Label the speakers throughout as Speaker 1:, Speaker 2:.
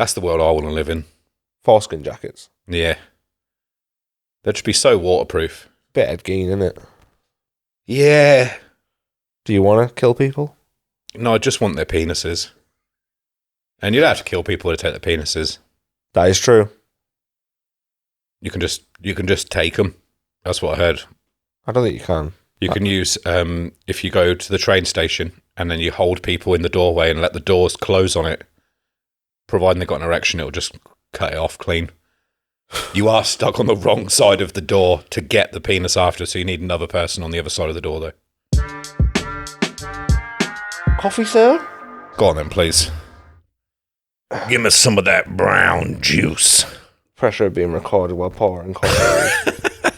Speaker 1: That's the world I want to live in.
Speaker 2: Foreskin jackets.
Speaker 1: Yeah. They'd just be so waterproof.
Speaker 2: Bit Ed Gein, innit?
Speaker 1: Yeah.
Speaker 2: Do you want to kill people?
Speaker 1: No, I just want their penises. And you'd have to kill people to take their penises.
Speaker 2: That is true.
Speaker 1: You can just take them. That's what I heard.
Speaker 2: I don't think you can.
Speaker 1: You can use, if you go to the train station and then you hold people in the doorway and let the doors close on it, providing they've got an erection, it'll just cut it off clean. You are stuck on the wrong side of the door to get the penis after, so you need another person on the other side of the door, though.
Speaker 2: Coffee, sir?
Speaker 1: Go on then, please. Give me some of that brown juice.
Speaker 2: Pressure being recorded while pouring coffee.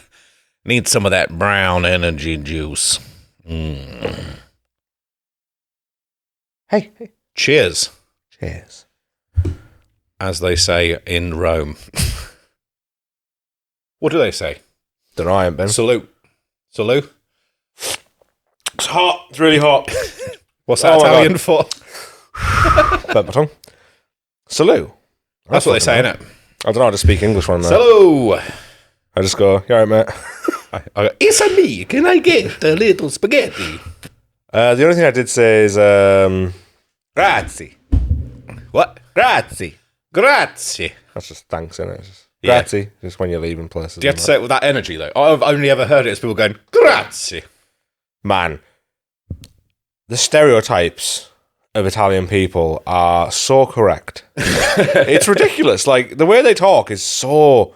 Speaker 1: Need some of that brown energy juice. Mm.
Speaker 2: Hey.
Speaker 1: Cheers.
Speaker 2: Cheers.
Speaker 1: As they say in Rome. What do they say?
Speaker 2: Don't know, I ain't been.
Speaker 1: Salute. Salute.
Speaker 2: It's hot. It's really hot.
Speaker 1: What's that Italian for?
Speaker 2: Bent my tongue. Salute.
Speaker 1: That's what they say, innit?
Speaker 2: I don't know how to speak English one, though.
Speaker 1: Salute.
Speaker 2: I just go, you alright, mate?
Speaker 1: I go, it's a me. Can I get a little spaghetti?
Speaker 2: The only thing I did say is, grazie.
Speaker 1: What?
Speaker 2: Grazie.
Speaker 1: Grazie.
Speaker 2: That's just thanks, isn't it? It's just,
Speaker 1: Yeah.
Speaker 2: grazie. Just when you're leaving places.
Speaker 1: Do you have to say it with that energy, though? I've only ever heard it as people going, grazie.
Speaker 2: Man, the stereotypes of Italian people are so correct. It's ridiculous. Like, the way they talk is so...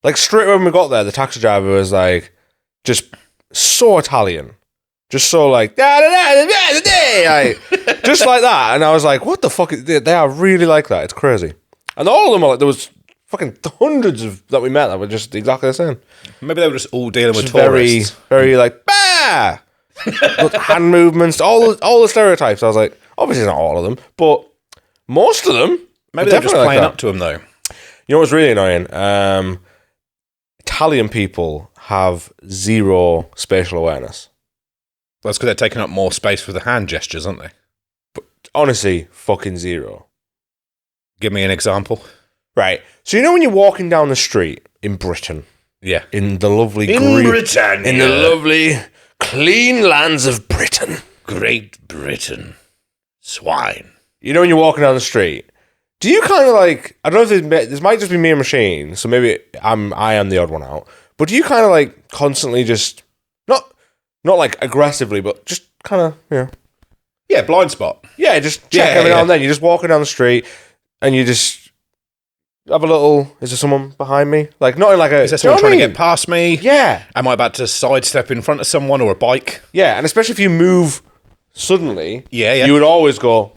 Speaker 2: Like, straight when we got there, the taxi driver was, like, just so Italian. Just so, like, just like that. And I was like, what the fuck? They are really like that. It's crazy. And all of them are like, there was fucking hundreds of that we met that were just exactly the same.
Speaker 1: Maybe they were just all dealing with
Speaker 2: Just very,
Speaker 1: tourists.
Speaker 2: very like, bah! Hand movements, all the stereotypes. I was like, obviously not all of them, but most of them.
Speaker 1: Maybe they're just
Speaker 2: definitely
Speaker 1: playing
Speaker 2: like
Speaker 1: up to him, though.
Speaker 2: You know what's really annoying? Italian people have zero spatial awareness.
Speaker 1: That's because they're taking up more space with the hand gestures, aren't they?
Speaker 2: But honestly, fucking zero.
Speaker 1: Give me an example.
Speaker 2: Right. So you know when you're walking down the street in Britain,
Speaker 1: Yeah.
Speaker 2: in the lovely
Speaker 1: Britannia.
Speaker 2: in the lovely clean lands of Britain,
Speaker 1: Great Britain. Swine.
Speaker 2: you know when you're walking down the street, do you kind of like, I don't know if this might just be me and machine, so maybe I am the odd one out, but do you kind of like constantly just, not like aggressively, but just kind of, you know.
Speaker 1: Yeah, blind spot.
Speaker 2: Yeah, just check every now and then. You're just walking down the street and you just have a little, is there someone behind me? Like, not in like a...
Speaker 1: Is there someone trying to get past me?
Speaker 2: Yeah.
Speaker 1: Am I about to sidestep in front of someone or a bike?
Speaker 2: Yeah, and especially if you move suddenly,
Speaker 1: Yeah.
Speaker 2: you would always go,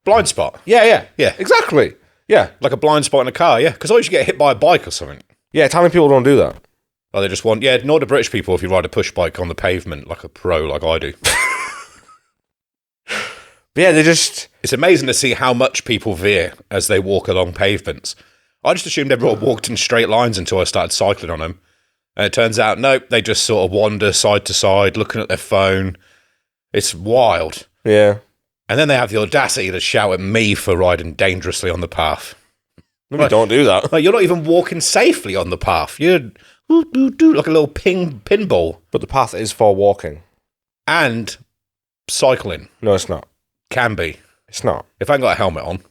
Speaker 1: Blind spot.
Speaker 2: yeah.
Speaker 1: Yeah.
Speaker 2: Exactly. Yeah.
Speaker 1: Like a blind spot in a car, yeah. Because I usually get hit by a bike or something.
Speaker 2: Yeah, Italian people don't do that.
Speaker 1: Or they just want, yeah, nor do British people if you ride a push bike on the pavement like a pro, like I do.
Speaker 2: But yeah, they just...
Speaker 1: It's amazing to see how much people veer as they walk along pavements. I just assumed everyone walked in straight lines until I started cycling on them. And it turns out, nope, they just sort of wander side to side, looking at their phone. It's wild.
Speaker 2: Yeah.
Speaker 1: And then they have the audacity to shout at me for riding dangerously on the path.
Speaker 2: Maybe don't do that.
Speaker 1: Like, you're not even walking safely on the path. You're like a little pinball.
Speaker 2: But the path is for walking.
Speaker 1: And cycling.
Speaker 2: No, it's not.
Speaker 1: Can be.
Speaker 2: It's not.
Speaker 1: If I ain't got a helmet on,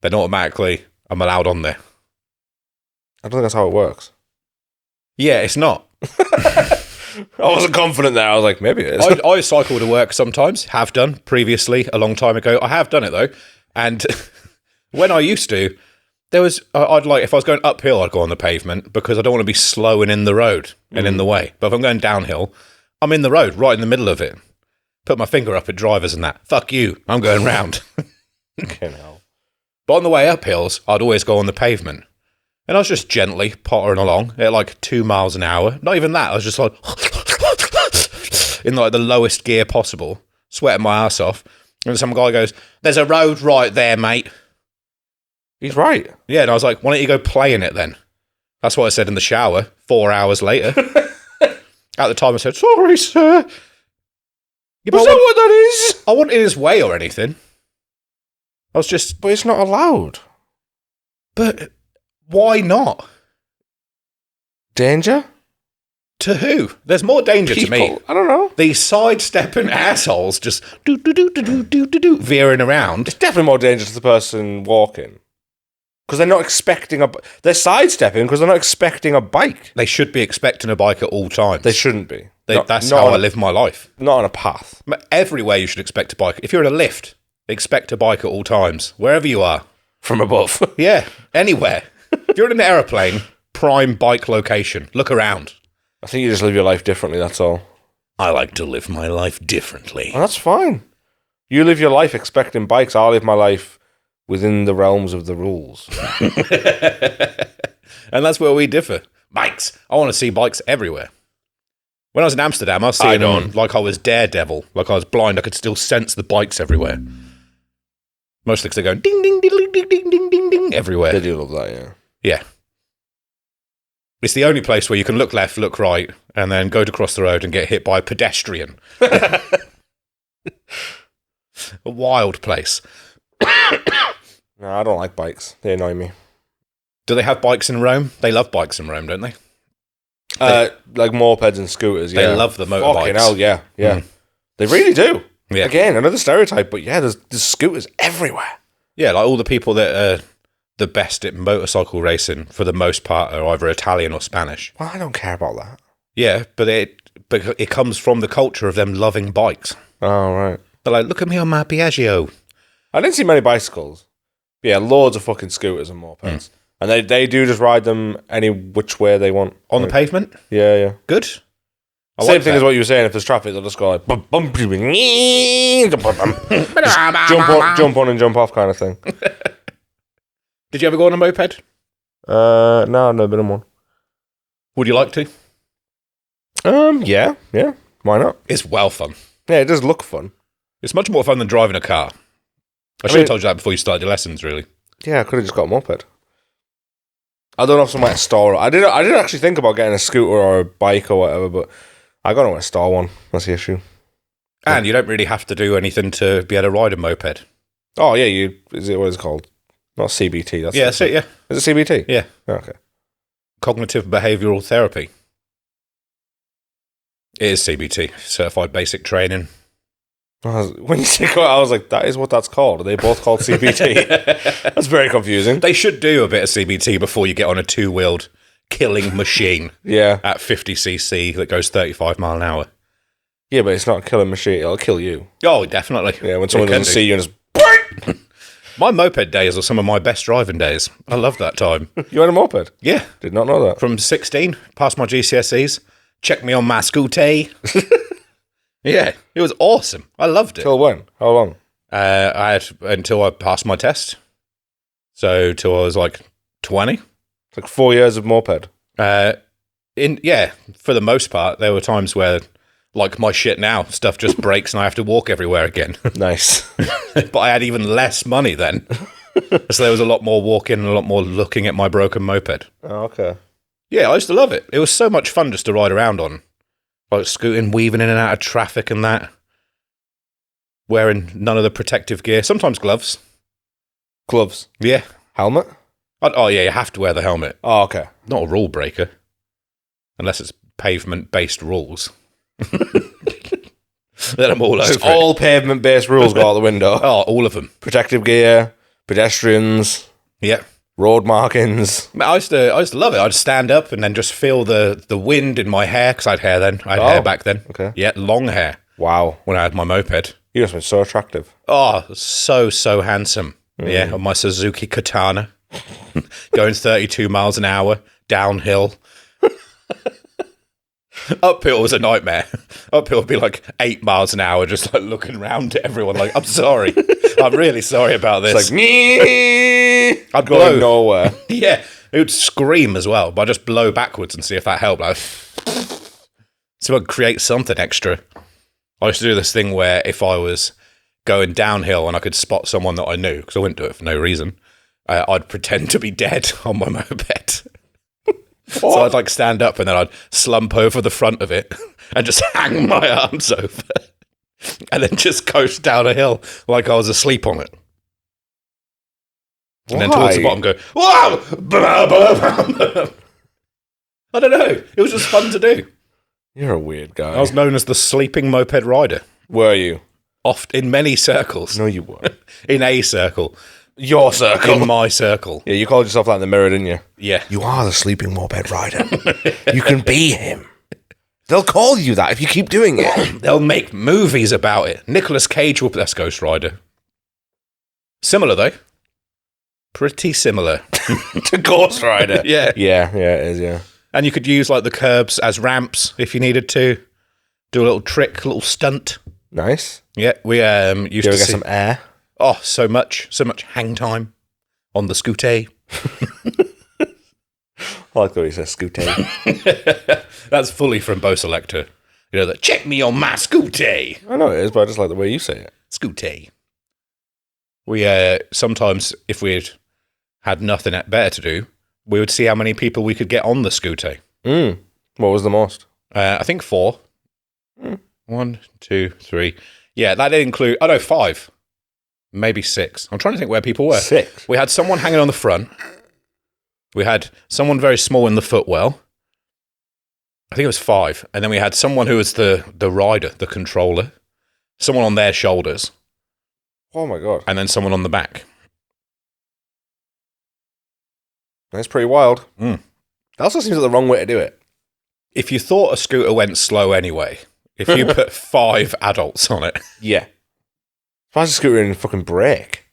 Speaker 1: then automatically I'm allowed on there.
Speaker 2: I don't think that's how it works.
Speaker 1: Yeah, it's not.
Speaker 2: I wasn't confident there. I was like, maybe it is.
Speaker 1: I cycle to work sometimes. Have done previously, a long time ago. I have done it though. And when I used to, there was, I'd like, if I was going uphill, I'd go on the pavement because I don't want to be slow and in the road and in the way. But if I'm going downhill, I'm in the road, right in the middle of it. Put my finger up at drivers and that. Fuck you. I'm going round.
Speaker 2: Okay, now.
Speaker 1: But on the way up hills, I'd always go on the pavement. And I was just gently pottering along at like 2 miles an hour. Not even that. I was just like in like the lowest gear possible, sweating my ass off. And some guy goes, "There's a road right there, mate."
Speaker 2: He's right.
Speaker 1: Yeah, and I was like, "Why don't you go play in it then?" That's what I said in the shower 4 hours later. At the time, I said, "Sorry, sir."
Speaker 2: Is that what that is?
Speaker 1: I wasn't in his way or anything. I was just,
Speaker 2: But it's not allowed.
Speaker 1: but why not?
Speaker 2: Danger?
Speaker 1: To who? There's more danger to me.
Speaker 2: People. I don't know.
Speaker 1: These sidestepping assholes just do veering around.
Speaker 2: It's definitely more dangerous to the person walking. Because they're not expecting they're sidestepping because they're not expecting a bike.
Speaker 1: They should be expecting a bike at all times.
Speaker 2: They shouldn't be.
Speaker 1: That's how I live my life.
Speaker 2: Not on a path.
Speaker 1: Everywhere you should expect a bike. If you're in a lift, expect a bike at all times. Wherever you are.
Speaker 2: From above.
Speaker 1: Yeah, anywhere. If you're in an aeroplane, prime bike location. Look around.
Speaker 2: I think you just live your life differently, that's all.
Speaker 1: I like to live my life differently.
Speaker 2: Well, that's fine. You live your life expecting bikes. I live my life within the realms of the rules.
Speaker 1: And that's where we differ. Bikes. I want to see bikes everywhere. When I was in Amsterdam, I was seeing them like I was Daredevil. Like I was blind. I could still sense the bikes everywhere. Mostly because they're going ding, ding, ding, ding, ding, ding, ding, ding, everywhere.
Speaker 2: They do love that, yeah.
Speaker 1: Yeah. It's the only place where you can look left, look right, and then go to cross the road and get hit by a pedestrian. A wild place.
Speaker 2: No, I don't like bikes. They annoy me.
Speaker 1: Do they have bikes in Rome? They love bikes in Rome, don't they?
Speaker 2: Like mopeds and scooters, yeah.
Speaker 1: They love the motorbikes.
Speaker 2: Fucking hell, yeah. They really do.
Speaker 1: Yeah.
Speaker 2: Again, another stereotype, but yeah, there's scooters everywhere.
Speaker 1: Yeah, like all the people that are the best at motorcycle racing, for the most part, are either Italian or Spanish.
Speaker 2: Well, I don't care about that.
Speaker 1: Yeah, but it comes from the culture of them loving bikes.
Speaker 2: Oh, right.
Speaker 1: They're like, look at me on my Piaggio.
Speaker 2: I didn't see many bicycles. But yeah, loads of fucking scooters and mopeds. And they do just ride them any which way they want.
Speaker 1: On the pavement?
Speaker 2: Yeah, yeah.
Speaker 1: Good.
Speaker 2: Same thing as what you were saying. If there's traffic, they'll just go like jump on and jump off kind of thing.
Speaker 1: Did you ever go on a moped?
Speaker 2: No, I've never been on one.
Speaker 1: Would you like to?
Speaker 2: Yeah. Why not?
Speaker 1: It's well fun.
Speaker 2: Yeah, it does look fun.
Speaker 1: It's much more fun than driving a car. I should have told you that before you started your lessons, really.
Speaker 2: Yeah, I could have just got a moped. I don't know if somewhere to store it. I did actually think about getting a scooter or a bike or whatever, but I got nowhere to store one. That's the issue.
Speaker 1: And you don't really have to do anything to be able to ride a moped.
Speaker 2: Oh, yeah, what is it called? Not CBT.
Speaker 1: That's it, yeah.
Speaker 2: Is it CBT?
Speaker 1: Yeah.
Speaker 2: Okay.
Speaker 1: Cognitive Behavioural Therapy. It is CBT, Certified Basic Training.
Speaker 2: When you say I was like, that is what that's called. Are they both called CBT? That's very confusing.
Speaker 1: They should do a bit of CBT before you get on a two-wheeled killing machine
Speaker 2: Yeah.
Speaker 1: at 50cc that goes 35 mile an hour.
Speaker 2: Yeah, but it's not a killing machine. It'll kill you.
Speaker 1: Oh, definitely.
Speaker 2: Yeah, when someone doesn't see you and just...
Speaker 1: My moped days are some of my best driving days. I love that time.
Speaker 2: You had a moped?
Speaker 1: Yeah.
Speaker 2: Did not know that.
Speaker 1: From 16, passed my GCSEs, checked me on my scooter. Yeah, it was awesome. I loved it.
Speaker 2: Till when? How long?
Speaker 1: I had until I passed my test. So till I was like 20.
Speaker 2: It's like 4 years of moped.
Speaker 1: For the most part, there were times where, like my shit now, stuff just breaks and I have to walk everywhere again.
Speaker 2: Nice.
Speaker 1: But I had even less money then. So there was a lot more walking and a lot more looking at my broken moped.
Speaker 2: Oh, okay.
Speaker 1: Yeah, I used to love it. It was so much fun just to ride around on. Like scooting, weaving in and out of traffic and that. Wearing none of the protective gear. Sometimes gloves.
Speaker 2: Gloves.
Speaker 1: Yeah.
Speaker 2: Helmet?
Speaker 1: Oh, yeah, you have to wear the helmet.
Speaker 2: Oh, okay.
Speaker 1: Not a rule breaker. Unless it's pavement-based rules. Then I'm all over it.
Speaker 2: All pavement-based rules go out the window.
Speaker 1: Oh, all of them.
Speaker 2: Protective gear, pedestrians,
Speaker 1: Yeah.
Speaker 2: road markings.
Speaker 1: I used to love it. I'd stand up and then just feel the wind in my hair, because I had hair then. I had hair back then.
Speaker 2: Okay.
Speaker 1: Yeah, long hair
Speaker 2: Wow.
Speaker 1: when I had my moped.
Speaker 2: You must have been so attractive.
Speaker 1: Oh, so handsome. Yeah, on my Suzuki Katana. Going 32 miles an hour, downhill. Uphill was a nightmare. Uphill would be like 8 miles an hour, just like looking around at everyone like, I'm sorry. I'm really sorry about this.
Speaker 2: It's like, me.
Speaker 1: I'd
Speaker 2: Going
Speaker 1: blow.
Speaker 2: nowhere.
Speaker 1: Yeah, it would scream as well, but I'd just blow backwards and see if that helped. Like, so I'd create something extra. I used to do this thing where if I was going downhill and I could spot someone that I knew, because I wouldn't do it for no reason, I'd pretend to be dead on my moped. So I'd like stand up and then I'd slump over the front of it and just hang my arms over and then just coast down a hill like I was asleep on it. And then towards the bottom go, wow! I don't know. It was just fun to do.
Speaker 2: You're a weird guy.
Speaker 1: I was known as the sleeping moped rider.
Speaker 2: Were you?
Speaker 1: Oft in many circles.
Speaker 2: No, you weren't.
Speaker 1: In a circle.
Speaker 2: Your circle.
Speaker 1: In my circle.
Speaker 2: Yeah, you called yourself that in the mirror, didn't you?
Speaker 1: Yeah.
Speaker 2: You are the sleeping moped rider. You can be him. They'll call you that if you keep doing it.
Speaker 1: They'll make movies about it. Nicolas Cage will... That's Ghost Rider. Similar, though. Pretty similar.
Speaker 2: To Ghost Rider.
Speaker 1: Yeah.
Speaker 2: Yeah, it is, yeah.
Speaker 1: And you could use, like, the curbs as ramps if you needed to. Do a little trick, a little stunt.
Speaker 2: Nice.
Speaker 1: Yeah, we used
Speaker 2: You
Speaker 1: to
Speaker 2: ever get
Speaker 1: see...
Speaker 2: some air?
Speaker 1: Oh, so much hang time on the scooter.
Speaker 2: I like the way you say scooter.
Speaker 1: That's fully from Bo Selector. You know, that check me on my scooter.
Speaker 2: I know it is, but I just like the way you say it.
Speaker 1: Scooter. We, sometimes, if we'd had nothing better to do, we would see how many people we could get on the scooter.
Speaker 2: What was the most?
Speaker 1: I think 4. 1, 2, 3. Yeah, that did include, 5. Maybe 6. I'm trying to think where people were.
Speaker 2: 6?
Speaker 1: We had someone hanging on the front. We had someone very small in the footwell. I think it was 5. And then we had someone who was the rider, the controller. Someone on their shoulders.
Speaker 2: Oh my god.
Speaker 1: And then someone on the back.
Speaker 2: That's pretty wild.
Speaker 1: Mm.
Speaker 2: That also seems like the wrong way to do it.
Speaker 1: If you thought a scooter went slow anyway, if you put 5 adults on it...
Speaker 2: Yeah. Why's the scooter in fucking brake?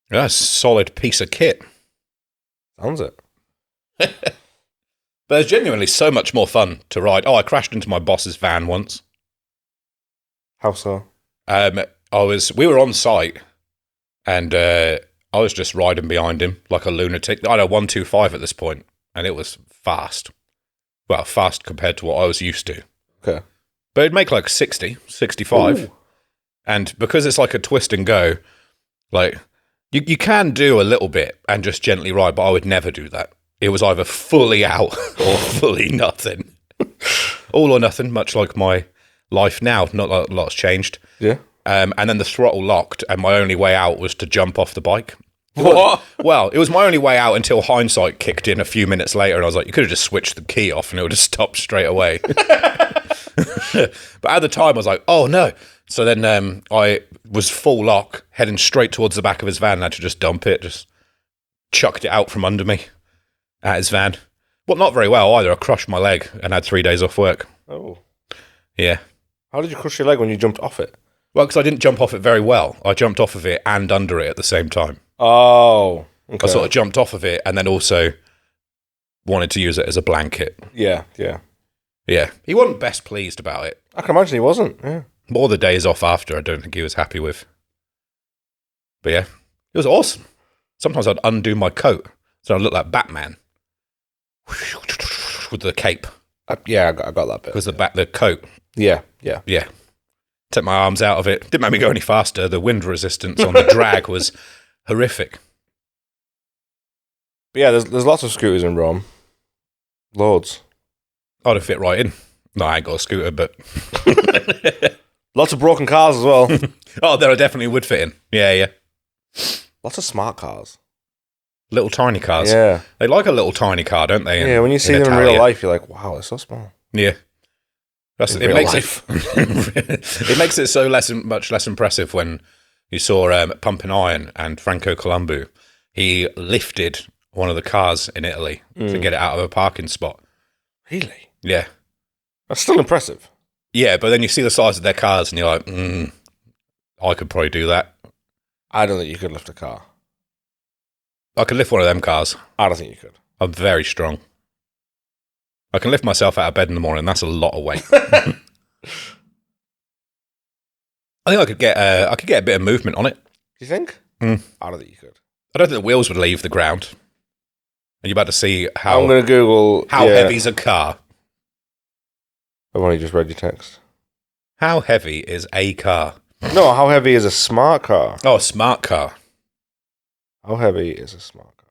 Speaker 1: That's a solid piece of kit.
Speaker 2: Sounds it.
Speaker 1: But it's genuinely so much more fun to ride. Oh, I crashed into my boss's van once.
Speaker 2: How so?
Speaker 1: We were on site, and I was just riding behind him like a lunatic. I had a 125 at this point, and it was fast. Well, fast compared to what I was used to.
Speaker 2: Okay.
Speaker 1: But it'd make like 60, 65. Ooh. And because it's like a twist and go, like, you can do a little bit and just gently ride, but I would never do that. It was either fully out or fully nothing. All or nothing, much like my life now. Not a lot's changed.
Speaker 2: Yeah.
Speaker 1: And then the throttle locked, and my only way out was to jump off the bike.
Speaker 2: What?
Speaker 1: Well, it was my only way out until hindsight kicked in a few minutes later, and I was like, you could have just switched the key off and it would have stopped straight away. But at the time, I was like, oh no. So then I was full lock, heading straight towards the back of his van, and I had to just dump it, just chucked it out from under me at his van. Well, not very well either. I crushed my leg and had 3 days off work.
Speaker 2: Oh.
Speaker 1: Yeah.
Speaker 2: How did you crush your leg when you jumped off it?
Speaker 1: Well, because I didn't jump off it very well. I jumped off of it and under it at the same time.
Speaker 2: Oh. Okay.
Speaker 1: I sort of jumped off of it and then also wanted to use it as a blanket.
Speaker 2: Yeah.
Speaker 1: Yeah. He wasn't best pleased about it.
Speaker 2: I can imagine he wasn't, yeah.
Speaker 1: More the days off after, I don't think he was happy with. But yeah, it was awesome. Sometimes I'd undo my coat, so I'd look like Batman. With the cape.
Speaker 2: Yeah, I got that bit.
Speaker 1: Because the coat.
Speaker 2: Yeah.
Speaker 1: Took my arms out of it. Didn't make me go any faster. The wind resistance on the drag was horrific.
Speaker 2: But yeah, there's lots of scooters in Rome. Loads.
Speaker 1: I'd have fit right in. No, I ain't got a scooter, but...
Speaker 2: Lots of broken cars as well.
Speaker 1: Oh, there I definitely would fit in. Yeah.
Speaker 2: Lots of smart cars.
Speaker 1: Little tiny cars.
Speaker 2: Yeah.
Speaker 1: They like a little tiny car, don't they?
Speaker 2: Yeah, when you see them in real life, you're like, wow, they're so small.
Speaker 1: Yeah.
Speaker 2: It
Speaker 1: makes it so much less impressive when you saw Pumping Iron and Franco Columbu. He lifted one of the cars in Italy to get it out of a parking spot.
Speaker 2: Really?
Speaker 1: Yeah.
Speaker 2: That's still impressive.
Speaker 1: Yeah, but then you see the size of their cars and you're like, I could probably do that.
Speaker 2: I don't think you could lift a car.
Speaker 1: I could lift one of them cars.
Speaker 2: I don't think you could.
Speaker 1: I'm very strong. I can lift myself out of bed in the morning. That's a lot of weight. I think I could get a bit of movement on it.
Speaker 2: Do you think?
Speaker 1: Mm.
Speaker 2: I don't think you could.
Speaker 1: I don't think the wheels would leave the ground. Are you about to see how...
Speaker 2: I'm going to Google...
Speaker 1: How heavy is a car?
Speaker 2: I've only just read your text.
Speaker 1: How heavy is a car?
Speaker 2: No, how heavy is a smart car?
Speaker 1: Oh, a smart car.
Speaker 2: How heavy is a smart car?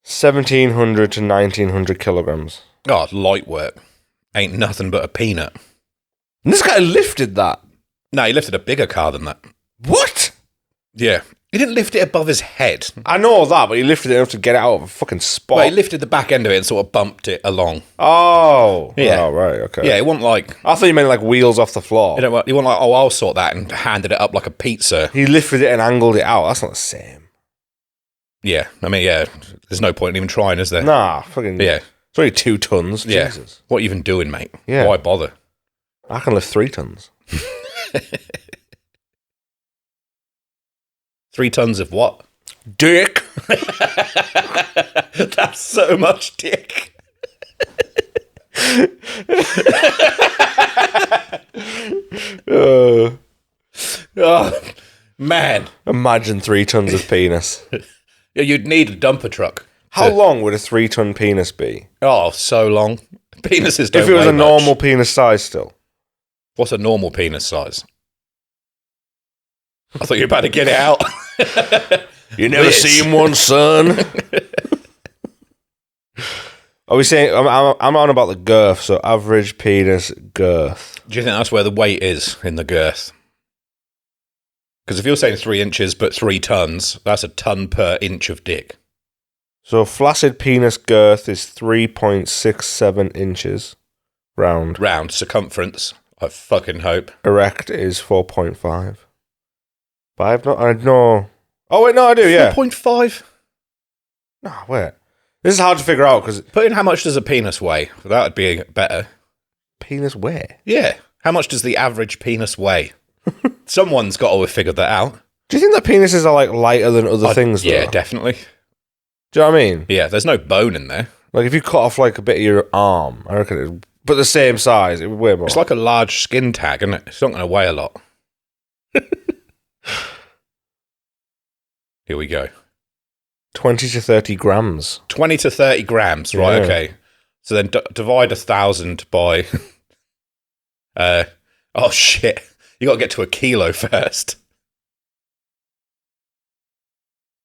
Speaker 2: 1,700 to 1,900 kilograms.
Speaker 1: Oh, light work. Ain't nothing but a peanut.
Speaker 2: And this guy lifted that.
Speaker 1: No, he lifted a bigger car than that.
Speaker 2: What?
Speaker 1: Yeah. He didn't lift it above his head.
Speaker 2: I know that, but he lifted it enough to get it out of a fucking spot.
Speaker 1: Well, he lifted the back end of it and sort of bumped it along.
Speaker 2: Oh.
Speaker 1: Yeah.
Speaker 2: Oh, right, okay.
Speaker 1: Yeah, it wasn't like...
Speaker 2: I thought you meant like wheels off the floor.
Speaker 1: You wasn't like, oh, I'll sort that, and handed it up like a pizza.
Speaker 2: He lifted it and angled it out. That's not the same.
Speaker 1: Yeah. I mean, yeah, there's no point in even trying, is there?
Speaker 2: Nah, fucking...
Speaker 1: Yeah.
Speaker 2: It's only 2 tons.
Speaker 1: Yeah.
Speaker 2: Jesus.
Speaker 1: What are you even doing, mate?
Speaker 2: Yeah.
Speaker 1: Why bother?
Speaker 2: I can lift 3 tons.
Speaker 1: 3 tons of what?
Speaker 2: Dick!
Speaker 1: That's so much dick. Oh, man.
Speaker 2: Imagine 3 tons of penis.
Speaker 1: Yeah, you'd need a dumper truck.
Speaker 2: How long would a 3-ton penis be?
Speaker 1: Oh, so long. Penises don't
Speaker 2: If it was
Speaker 1: weigh
Speaker 2: a
Speaker 1: much.
Speaker 2: normal penis size still.
Speaker 1: What's a normal penis size? I thought you were about to get it out.
Speaker 2: You never
Speaker 1: This.
Speaker 2: seen one, son. Are we saying... I'm on about the girth, so average penis girth.
Speaker 1: Do you think that's where the weight is in the girth? Because if you're saying 3 inches but 3 tons, that's a ton per inch of dick.
Speaker 2: So flaccid penis girth is 3.67 inches. Round.
Speaker 1: Round circumference, I fucking hope.
Speaker 2: Erect is 4.5. But I know... Oh, wait, no, I do, yeah.
Speaker 1: 4.5?
Speaker 2: No, wait. This is hard to figure out, because...
Speaker 1: Put in how much does a penis weigh? That would be better.
Speaker 2: Penis where?
Speaker 1: Yeah. How much does the average penis weigh? Someone's got to have figured that out.
Speaker 2: Do you think that penises are, like, lighter than other things, though?
Speaker 1: Yeah, definitely.
Speaker 2: Do you know what I mean?
Speaker 1: Yeah, there's no bone in there.
Speaker 2: Like, if you cut off, like, a bit of your arm, I reckon it... But the same size, it would weigh more.
Speaker 1: It's like a large skin tag, isn't it? It's not going to weigh a lot. Here we go.
Speaker 2: 20 to 30 grams.
Speaker 1: 20 to 30 grams, right?
Speaker 2: Yeah.
Speaker 1: Okay. So then divide 1,000 by... oh, shit. You got to get to a kilo first.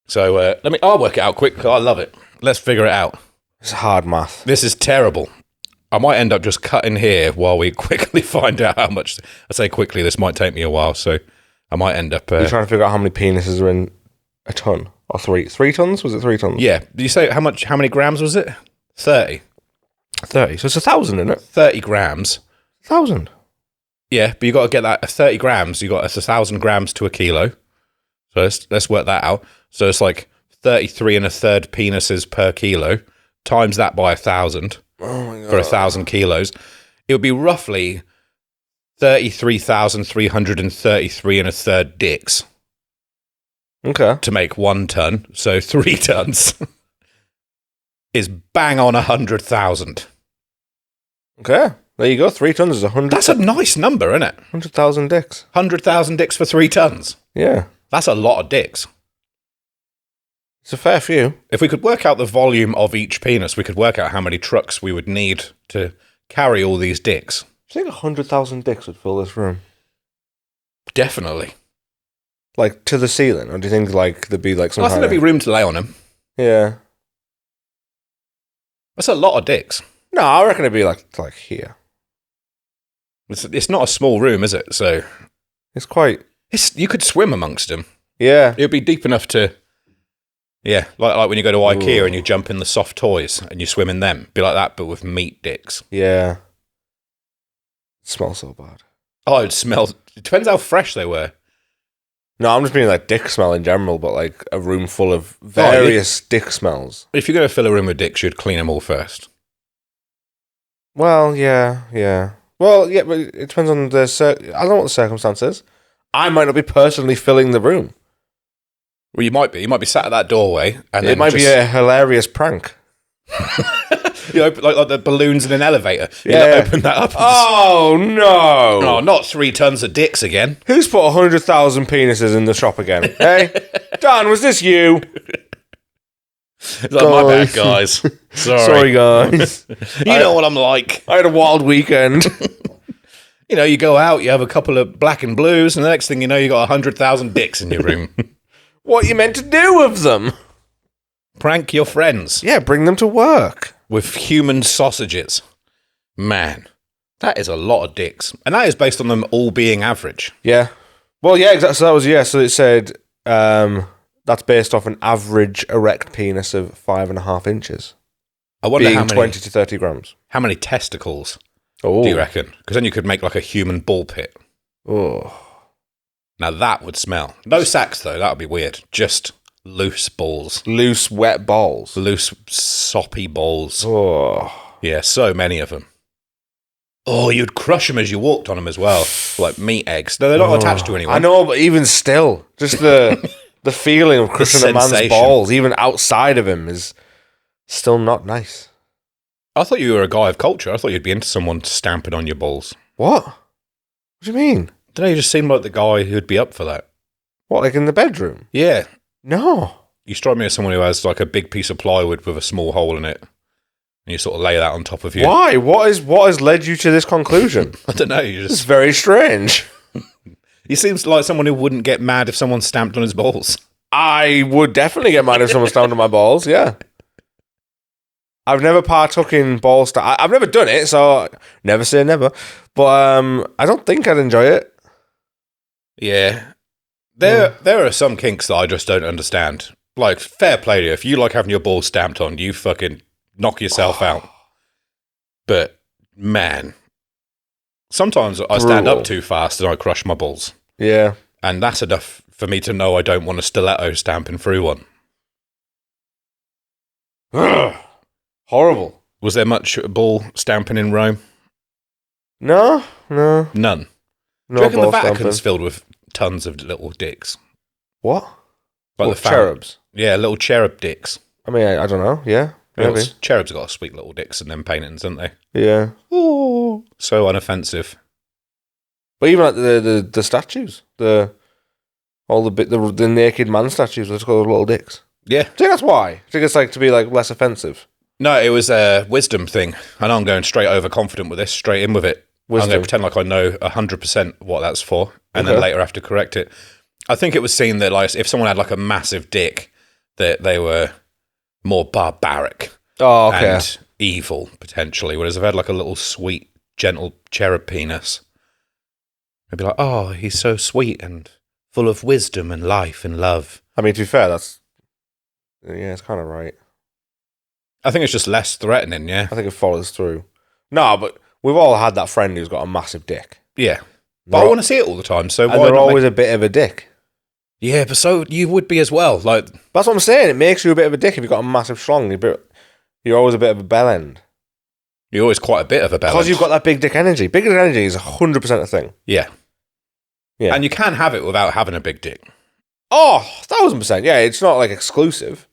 Speaker 1: So I'll work it out quick. I love it. Let's figure it out.
Speaker 2: It's hard math.
Speaker 1: This is terrible. I might end up just cutting here while we quickly find out how much. I say quickly, this might take me a while, so I might end up...
Speaker 2: You're trying to figure out how many penises are in a ton? Or 3? 3 tons? Was it 3 tons?
Speaker 1: Yeah. Did you say how many grams was it? 30.
Speaker 2: 30. So it's 1,000, isn't it?
Speaker 1: 30 grams.
Speaker 2: 1,000.
Speaker 1: Yeah, but you got to get that 30 grams. You got 1,000 grams to a kilo. So let's work that out. So it's like 33 and a third penises per kilo. Times that by 1,000 for 1,000 kilos. It would be roughly 33,333 and a third dicks.
Speaker 2: Okay.
Speaker 1: To make 1 ton. So 3 tons is bang on 100,000.
Speaker 2: Okay. There you go. 3 tons is 100.
Speaker 1: That's a nice number, isn't it?
Speaker 2: 100,000 dicks.
Speaker 1: 100,000 dicks for 3 tons.
Speaker 2: Yeah.
Speaker 1: That's a lot of dicks.
Speaker 2: It's a fair few.
Speaker 1: If we could work out the volume of each penis, we could work out how many trucks we would need to carry all these dicks.
Speaker 2: Do you think 100,000 dicks would fill this room?
Speaker 1: Definitely.
Speaker 2: Like, to the ceiling? Or do you think, like, there'd be, like, some
Speaker 1: I think
Speaker 2: kind
Speaker 1: there'd be
Speaker 2: of...
Speaker 1: room to lay on them.
Speaker 2: Yeah.
Speaker 1: That's a lot of dicks.
Speaker 2: No, I reckon it'd be, like here.
Speaker 1: It's not a small room, is it? So
Speaker 2: It's quite...
Speaker 1: you could swim amongst them.
Speaker 2: Yeah.
Speaker 1: It would be deep enough to... Yeah, like when you go to Kier
Speaker 2: Ooh.
Speaker 1: and you jump in the soft toys and you swim in them. Be like that, but with meat dicks.
Speaker 2: Yeah. It smells so bad.
Speaker 1: Oh, it smells... It depends how fresh they were.
Speaker 2: No, I'm just meaning, like, dick smell in general, but, like, a room full of various dick smells.
Speaker 1: If you're going to fill a room with dicks, you'd clean them all first.
Speaker 2: Well, yeah. Well, yeah, but it depends on the... I don't know what the circumstance is. I might not be personally filling the room.
Speaker 1: Well, you might be. You might be sat at that doorway, and
Speaker 2: It might be a hilarious prank.
Speaker 1: you open, like the balloons in an elevator. You
Speaker 2: Yeah.
Speaker 1: open that up. And
Speaker 2: Oh, no!
Speaker 1: oh, not 3 tons of dicks again.
Speaker 2: Who's put 100,000 penises in the shop again? Hey? Dan, was this you?
Speaker 1: It's like, my bad, guys.
Speaker 2: Sorry, guys.
Speaker 1: You know what I'm like.
Speaker 2: I had a wild weekend.
Speaker 1: You know, you go out, you have a couple of black and blues, and the next thing you know, you got 100,000 dicks in your room.
Speaker 2: What are you meant to do with them?
Speaker 1: Prank your friends
Speaker 2: Yeah, bring them to work.
Speaker 1: with human sausages. Man, that is a lot of dicks. And that is based on them all being average.
Speaker 2: Yeah. Well, yeah, exactly. So that was, so it said That's based off an average erect penis of 5.5 inches.
Speaker 1: I wonder
Speaker 2: being
Speaker 1: how many
Speaker 2: 20 to 30 grams.
Speaker 1: How many testicles
Speaker 2: Oh.
Speaker 1: do you reckon? Because then you could make like a human ball pit.
Speaker 2: Oh.
Speaker 1: Now that would smell. No sacks though. That would be weird. Just loose balls.
Speaker 2: Loose, wet balls.
Speaker 1: Loose, soppy balls.
Speaker 2: Oh.
Speaker 1: Yeah, so many of them. Oh, you'd crush them as you walked on them as well. Like meat eggs. No, they're not attached to anyone.
Speaker 2: I know, but even still, just the feeling of crushing a man's
Speaker 1: sensation.
Speaker 2: balls, even outside of him, is still not nice.
Speaker 1: I thought you were a guy of culture. I thought you'd be into someone stamping on your balls.
Speaker 2: What? What do you mean?
Speaker 1: Don't know, you just seemed like the guy who'd be up for that.
Speaker 2: What, like in the bedroom?
Speaker 1: Yeah.
Speaker 2: No.
Speaker 1: You strike me as someone who has like a big piece of plywood with a small hole in it. And you sort of lay that on top of you.
Speaker 2: Why? What has led you to this conclusion?
Speaker 1: I don't know. You
Speaker 2: It's
Speaker 1: just
Speaker 2: very strange.
Speaker 1: he seems like someone who wouldn't get mad if someone stamped on his balls.
Speaker 2: I would definitely get mad if someone stamped on my balls, yeah. I've never partook in ball stamp. I've never done it, so never say never. But I don't think I'd enjoy it.
Speaker 1: Yeah. There are some kinks that I just don't understand. Like, fair play to you. If you like having your balls stamped on, you fucking knock yourself out. But, man, sometimes I stand up too fast and I crush my balls.
Speaker 2: Yeah.
Speaker 1: And that's enough for me to know I don't want a stiletto stamping through one.
Speaker 2: Horrible.
Speaker 1: Was there much ball stamping in Rome?
Speaker 2: No.
Speaker 1: None.
Speaker 2: No
Speaker 1: Do you reckon the
Speaker 2: ball
Speaker 1: Vatican's
Speaker 2: stamping.
Speaker 1: filled with tons of little dicks?
Speaker 2: What?
Speaker 1: Like
Speaker 2: What, cherubs?
Speaker 1: Yeah, little cherub dicks.
Speaker 2: I mean, I don't know. Yeah. Maybe.
Speaker 1: Cherubs have got sweet little dicks in them paintings, haven't they?
Speaker 2: Yeah.
Speaker 1: Oh, so unoffensive.
Speaker 2: But even like the statues, the naked man statues, they've got little dicks.
Speaker 1: Yeah.
Speaker 2: I think that's why. I think it's like to be like less offensive.
Speaker 1: No, it was a wisdom thing. I know I'm going straight overconfident with this, straight in with it. I'm going to pretend like I know 100% what that's for, and then later have to correct it. I think it was seen that like if someone had like a massive dick, that they were more barbaric and evil, potentially. Whereas if I had like a little sweet, gentle cherub penis, I'd be like, oh, he's so sweet and full of wisdom and life and love.
Speaker 2: I mean, to be fair, it's kind of right.
Speaker 1: I think it's just less threatening, yeah?
Speaker 2: I think it follows through. No, but we've all had that friend who's got a massive dick.
Speaker 1: Yeah. But I want to see it all the time, so why
Speaker 2: And they're
Speaker 1: not
Speaker 2: always a bit of a dick.
Speaker 1: Yeah, but so you would be as well. Like
Speaker 2: That's what I'm saying. It makes you a bit of a dick if you've got a massive schlong. You're always a bit of a bell end.
Speaker 1: You're always quite a bit of a bell
Speaker 2: Because
Speaker 1: end.
Speaker 2: you've got that big dick energy. Big dick energy is 100% a thing.
Speaker 1: Yeah.
Speaker 2: Yeah.
Speaker 1: And you can have it without having a big dick.
Speaker 2: Oh, 1,000%. Yeah, it's not like exclusive.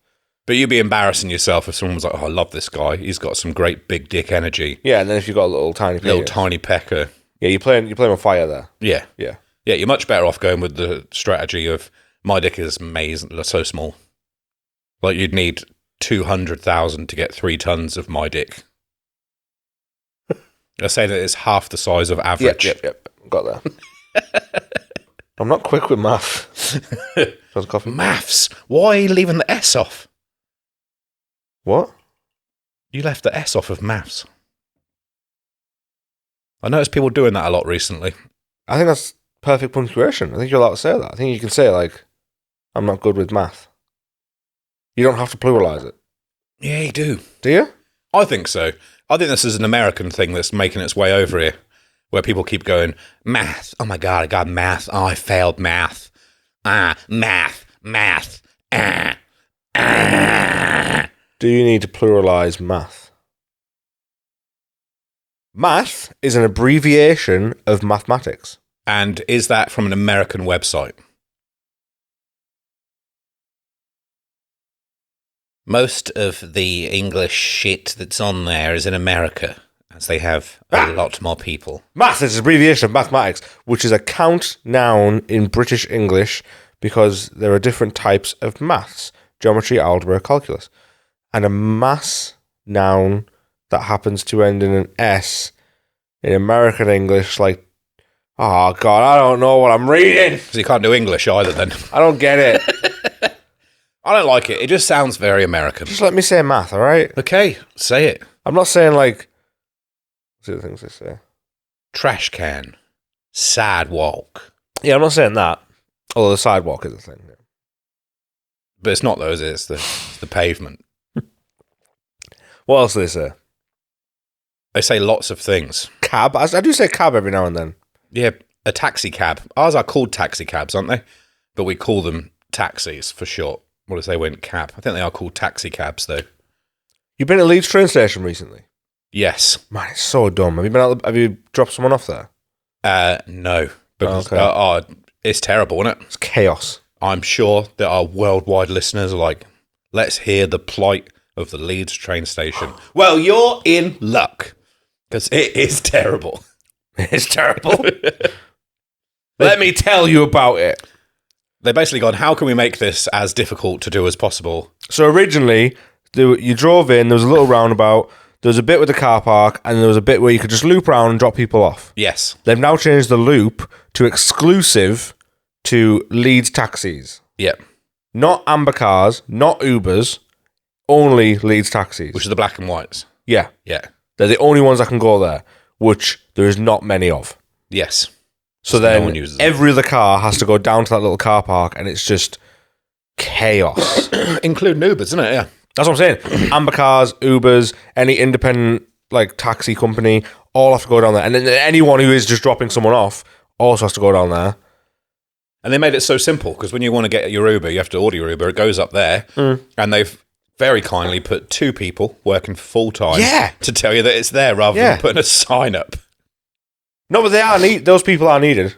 Speaker 1: But you'd be embarrassing yourself if someone was like, oh, I love this guy. He's got some great big dick energy.
Speaker 2: Yeah, and then if you've got a little tiny penis.
Speaker 1: Little tiny pecker.
Speaker 2: Yeah, you're playing with fire there.
Speaker 1: Yeah.
Speaker 2: Yeah.
Speaker 1: Yeah, you're much better off going with the strategy of my dick is amazing, so small. Like you'd need 200,000 to get 3 tons of my dick. I say that it's half the size of average.
Speaker 2: Yep. Got that. I'm not quick with math. How's coffee?
Speaker 1: Maths. Why are you leaving the S off?
Speaker 2: What?
Speaker 1: You left the S off of maths. I noticed people doing that a lot recently.
Speaker 2: I think that's perfect punctuation. I think you're allowed to say that. I think you can say, like, I'm not good with math. You don't have to pluralize it.
Speaker 1: Yeah, you do.
Speaker 2: Do you?
Speaker 1: I think so. I think this is an American thing that's making its way over here, where people keep going, math. Oh my God, I got math. Oh, I failed math. Math.
Speaker 2: Do you need to pluralize math? Math is an abbreviation of mathematics.
Speaker 1: And is that from an American website? Most of the English shit that's on there is in America, as they have a lot more people.
Speaker 2: Math is an abbreviation of mathematics, which is a count noun in British English because there are different types of maths: geometry, algebra, calculus. And a mass noun that happens to end in an S in American English, like, oh God, I don't know what I'm reading.
Speaker 1: Because you can't do English either then.
Speaker 2: I don't get it.
Speaker 1: I don't like it. It just sounds very American.
Speaker 2: Just let me say math, all right?
Speaker 1: Okay, say it.
Speaker 2: I'm not saying like, what's the other things they say?
Speaker 1: Trash can. Sidewalk.
Speaker 2: Yeah, I'm not saying that. Although the sidewalk is a thing.
Speaker 1: But it's not, though, is it? It's the pavement.
Speaker 2: What else do they say?
Speaker 1: They say lots of things.
Speaker 2: Cab. I do say cab every now and then.
Speaker 1: Yeah, a taxi cab. Ours are called taxi cabs, aren't they? But we call them taxis for short. What if they went cab? I think they are called taxi cabs, though.
Speaker 2: You've been at Leeds train station recently?
Speaker 1: Yes.
Speaker 2: Man, it's so dumb. Have you dropped someone off there?
Speaker 1: No. Because,
Speaker 2: Okay.
Speaker 1: it's terrible, isn't it?
Speaker 2: It's chaos.
Speaker 1: I'm sure that our worldwide listeners are like, let's hear the plight of the Leeds train station. Well, you're in luck, because it is terrible.
Speaker 2: It's terrible. Let me tell you about it.
Speaker 1: They basically gone, how can we make this as difficult to do as possible?
Speaker 2: So originally, you drove in, there was a little roundabout, there was a bit with the car park, and there was a bit where you could just loop around and drop people off.
Speaker 1: Yes.
Speaker 2: They've now changed the loop to exclusive to Leeds taxis.
Speaker 1: Yep.
Speaker 2: Not Amber cars, not Ubers, only Leeds taxis.
Speaker 1: Which are the black and whites.
Speaker 2: Yeah.
Speaker 1: Yeah.
Speaker 2: They're the only ones that can go there, which there is not many of.
Speaker 1: Yes.
Speaker 2: So
Speaker 1: no
Speaker 2: then
Speaker 1: one uses them.
Speaker 2: every other car has to go down to that little car park, and it's just chaos.
Speaker 1: Including Ubers, isn't it? Yeah.
Speaker 2: That's what I'm saying. Amber cars, Ubers, any independent like taxi company, all have to go down there. And then anyone who is just dropping someone off also has to go down there.
Speaker 1: And they made it so simple, because when you want to get your Uber, you have to order your Uber. It goes up there, and they've very kindly put 2 people working full-time to tell you that it's there, rather than putting a sign up.
Speaker 2: No, but they are those people are needed.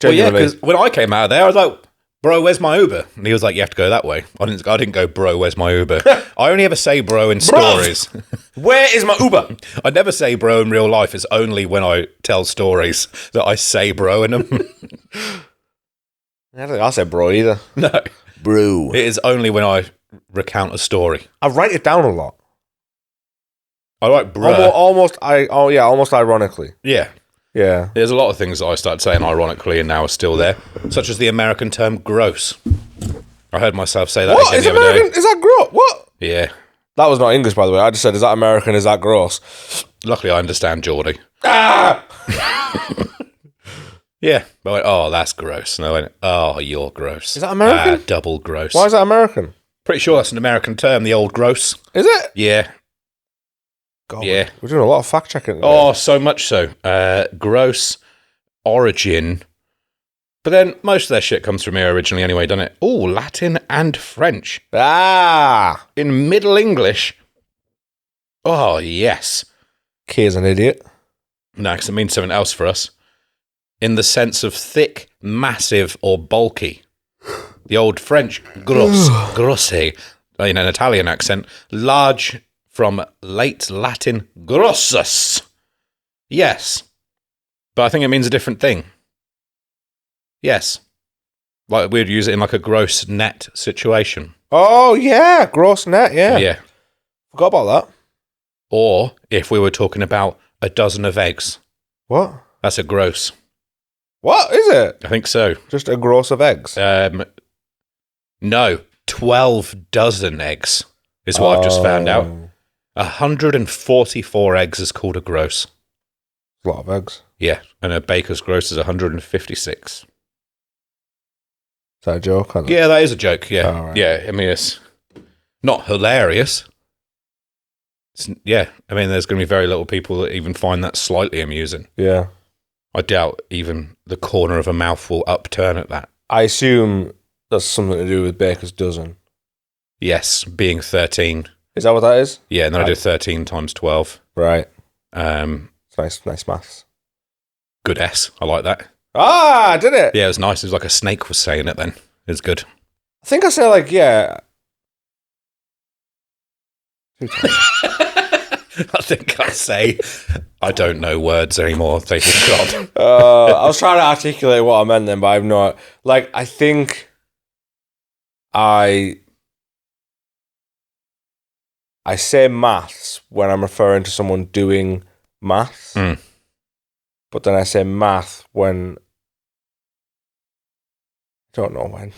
Speaker 1: Well, yeah,
Speaker 2: Genuinely.
Speaker 1: because when I came out of there, I was like, bro, where's my Uber? And he was like, you have to go that way. I didn't go, bro, where's my Uber? I only ever say bro in stories.
Speaker 2: Where is my Uber?
Speaker 1: I never say bro in real life. It's only when I tell stories that I say bro in them.
Speaker 2: I don't think I said bro either.
Speaker 1: No.
Speaker 2: Bro.
Speaker 1: It is only when I recount a story.
Speaker 2: I write it down a lot.
Speaker 1: I like bro.
Speaker 2: Almost ironically.
Speaker 1: Yeah.
Speaker 2: Yeah.
Speaker 1: There's a lot of things that I started saying ironically and now are still there, such as the American term gross. I heard myself say that
Speaker 2: What?
Speaker 1: again
Speaker 2: Is
Speaker 1: the other
Speaker 2: American?
Speaker 1: day.
Speaker 2: Is that gross? What?
Speaker 1: Yeah.
Speaker 2: That was not English, by the way. I just said, is that American? Is that gross?
Speaker 1: Luckily, I understand Geordie.
Speaker 2: Ah!
Speaker 1: Yeah. But I went, oh, that's gross. And I went, oh, you're gross.
Speaker 2: Is that American?
Speaker 1: Double gross.
Speaker 2: Why is that American?
Speaker 1: Pretty sure that's an American term, the old gross.
Speaker 2: Is it?
Speaker 1: Yeah.
Speaker 2: God,
Speaker 1: Yeah.
Speaker 2: We're doing a lot of fact checking.
Speaker 1: Oh, so much so. Gross origin. But then most of their shit comes from here originally anyway, doesn't it? Oh, Latin and French.
Speaker 2: Ah!
Speaker 1: In Middle English. Oh, yes.
Speaker 2: Kier's an idiot.
Speaker 1: No, because it means something else for us. In the sense of thick, massive, or bulky. The old French grosse, in an Italian accent, large from late Latin grossus. Yes. But I think it means a different thing. Yes. Like we'd use it in like a gross net situation.
Speaker 2: Oh, yeah. Gross net, yeah.
Speaker 1: Yeah.
Speaker 2: Forgot about that.
Speaker 1: Or if we were talking about a dozen of eggs.
Speaker 2: What?
Speaker 1: That's a gross.
Speaker 2: What is it?
Speaker 1: I think so.
Speaker 2: Just a gross of eggs?
Speaker 1: No. 12 dozen eggs is what I've just found out. 144 eggs is called a gross.
Speaker 2: A lot of eggs.
Speaker 1: Yeah, and a baker's gross is 156.
Speaker 2: Is that a joke?
Speaker 1: Yeah, that is a joke. Yeah,
Speaker 2: Oh, right.
Speaker 1: Yeah. I mean, it's not hilarious. Yeah, I mean, there's going to be very little people that even find that slightly amusing.
Speaker 2: Yeah.
Speaker 1: I doubt even the corner of a mouth will upturn at that.
Speaker 2: I assume that's something to do with baker's dozen.
Speaker 1: Yes, being 13.
Speaker 2: Is that what that is?
Speaker 1: Yeah, and then I did 13 times 12.
Speaker 2: Right.
Speaker 1: Nice
Speaker 2: Maths.
Speaker 1: Good S. I like that.
Speaker 2: Ah, did it?
Speaker 1: Yeah, it was nice. It was like a snake was saying it then. It was good.
Speaker 2: I think I said like, yeah.
Speaker 1: I think I say I don't know words anymore. Thank God.
Speaker 2: I was trying to articulate what I meant then, but I've not. Like, I think I say maths when I'm referring to someone doing maths, but then I say math when I don't know when.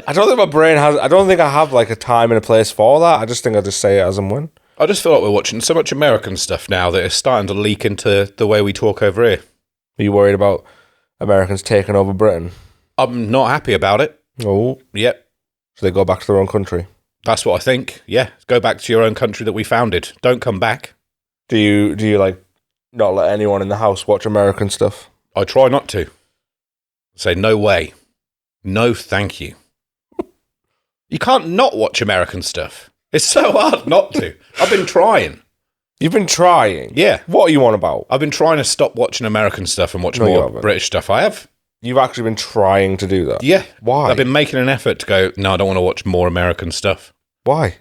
Speaker 2: I don't think my brain has. I don't think I have like a time and a place for that. I just think I just say it as and when.
Speaker 1: I just feel like we're watching so much American stuff now that it's starting to leak into the way we talk over here.
Speaker 2: Are you worried about Americans taking over Britain?
Speaker 1: I'm not happy about it.
Speaker 2: Oh,
Speaker 1: Yep.
Speaker 2: so they go back to their own country.
Speaker 1: That's what I think. Yeah. Go back to your own country that we founded. Don't come back.
Speaker 2: Do you like not let anyone in the house watch American stuff?
Speaker 1: I try not to. Say, no way. No, thank you. You can't not watch American stuff. It's so hard not to. I've been trying.
Speaker 2: You've been trying?
Speaker 1: Yeah.
Speaker 2: What are you on about?
Speaker 1: I've been trying to stop watching American stuff and watch
Speaker 2: No, you
Speaker 1: more
Speaker 2: haven't.
Speaker 1: British stuff. I have.
Speaker 2: You've actually been trying to do that?
Speaker 1: Yeah.
Speaker 2: Why?
Speaker 1: I've been making an effort to go, no, I don't want to watch more American stuff.
Speaker 2: Why?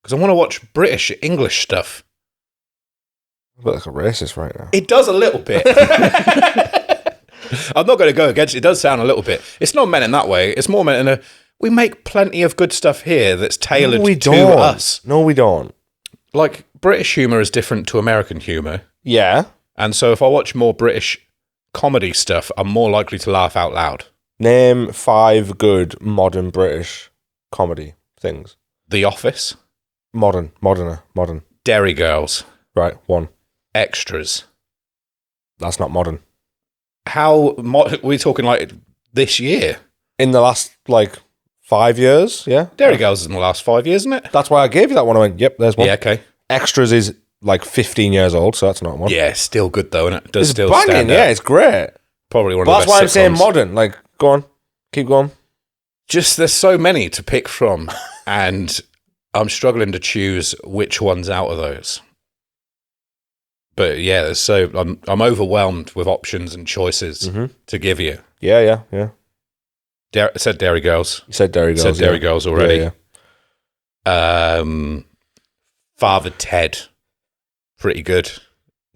Speaker 1: Because I want to watch British, English stuff.
Speaker 2: I feel like a racist right now.
Speaker 1: It does a little bit. I'm not going to go against it. It does sound a little bit. It's not meant in that way. It's more meant in a, we make plenty of good stuff here that's tailored to us.
Speaker 2: No, we don't.
Speaker 1: Like, British humour is different to American humour.
Speaker 2: Yeah.
Speaker 1: And so if I watch more British comedy stuff, I'm more likely to laugh out loud.
Speaker 2: Name 5 good modern British comedy things.
Speaker 1: The Office.
Speaker 2: Modern.
Speaker 1: Derry Girls.
Speaker 2: Right, 1.
Speaker 1: Extras.
Speaker 2: That's not modern.
Speaker 1: How we're talking like this year?
Speaker 2: In the last, 5 years, yeah?
Speaker 1: Derry Girls is in the last 5 years, isn't it?
Speaker 2: That's why I gave you that one. I went, yep, there's one.
Speaker 1: Yeah, okay.
Speaker 2: Extras is 15 years old, so that's not one.
Speaker 1: Yeah, it's still good though, isn't it? Does
Speaker 2: It's
Speaker 1: still
Speaker 2: banging,
Speaker 1: stand
Speaker 2: yeah,
Speaker 1: out.
Speaker 2: it's great.
Speaker 1: Probably one of
Speaker 2: But
Speaker 1: the
Speaker 2: that's why
Speaker 1: best
Speaker 2: I'm saying
Speaker 1: sitcoms.
Speaker 2: modern. Go on, keep going.
Speaker 1: Just there's so many to pick from, and I'm struggling to choose which ones out of those. But yeah, there's I'm overwhelmed with options and choices to give you.
Speaker 2: Yeah.
Speaker 1: Said Dairy Girls.
Speaker 2: You said Derry Girls.
Speaker 1: Said Dairy Girls already.
Speaker 2: Yeah.
Speaker 1: Father Ted, pretty good. Is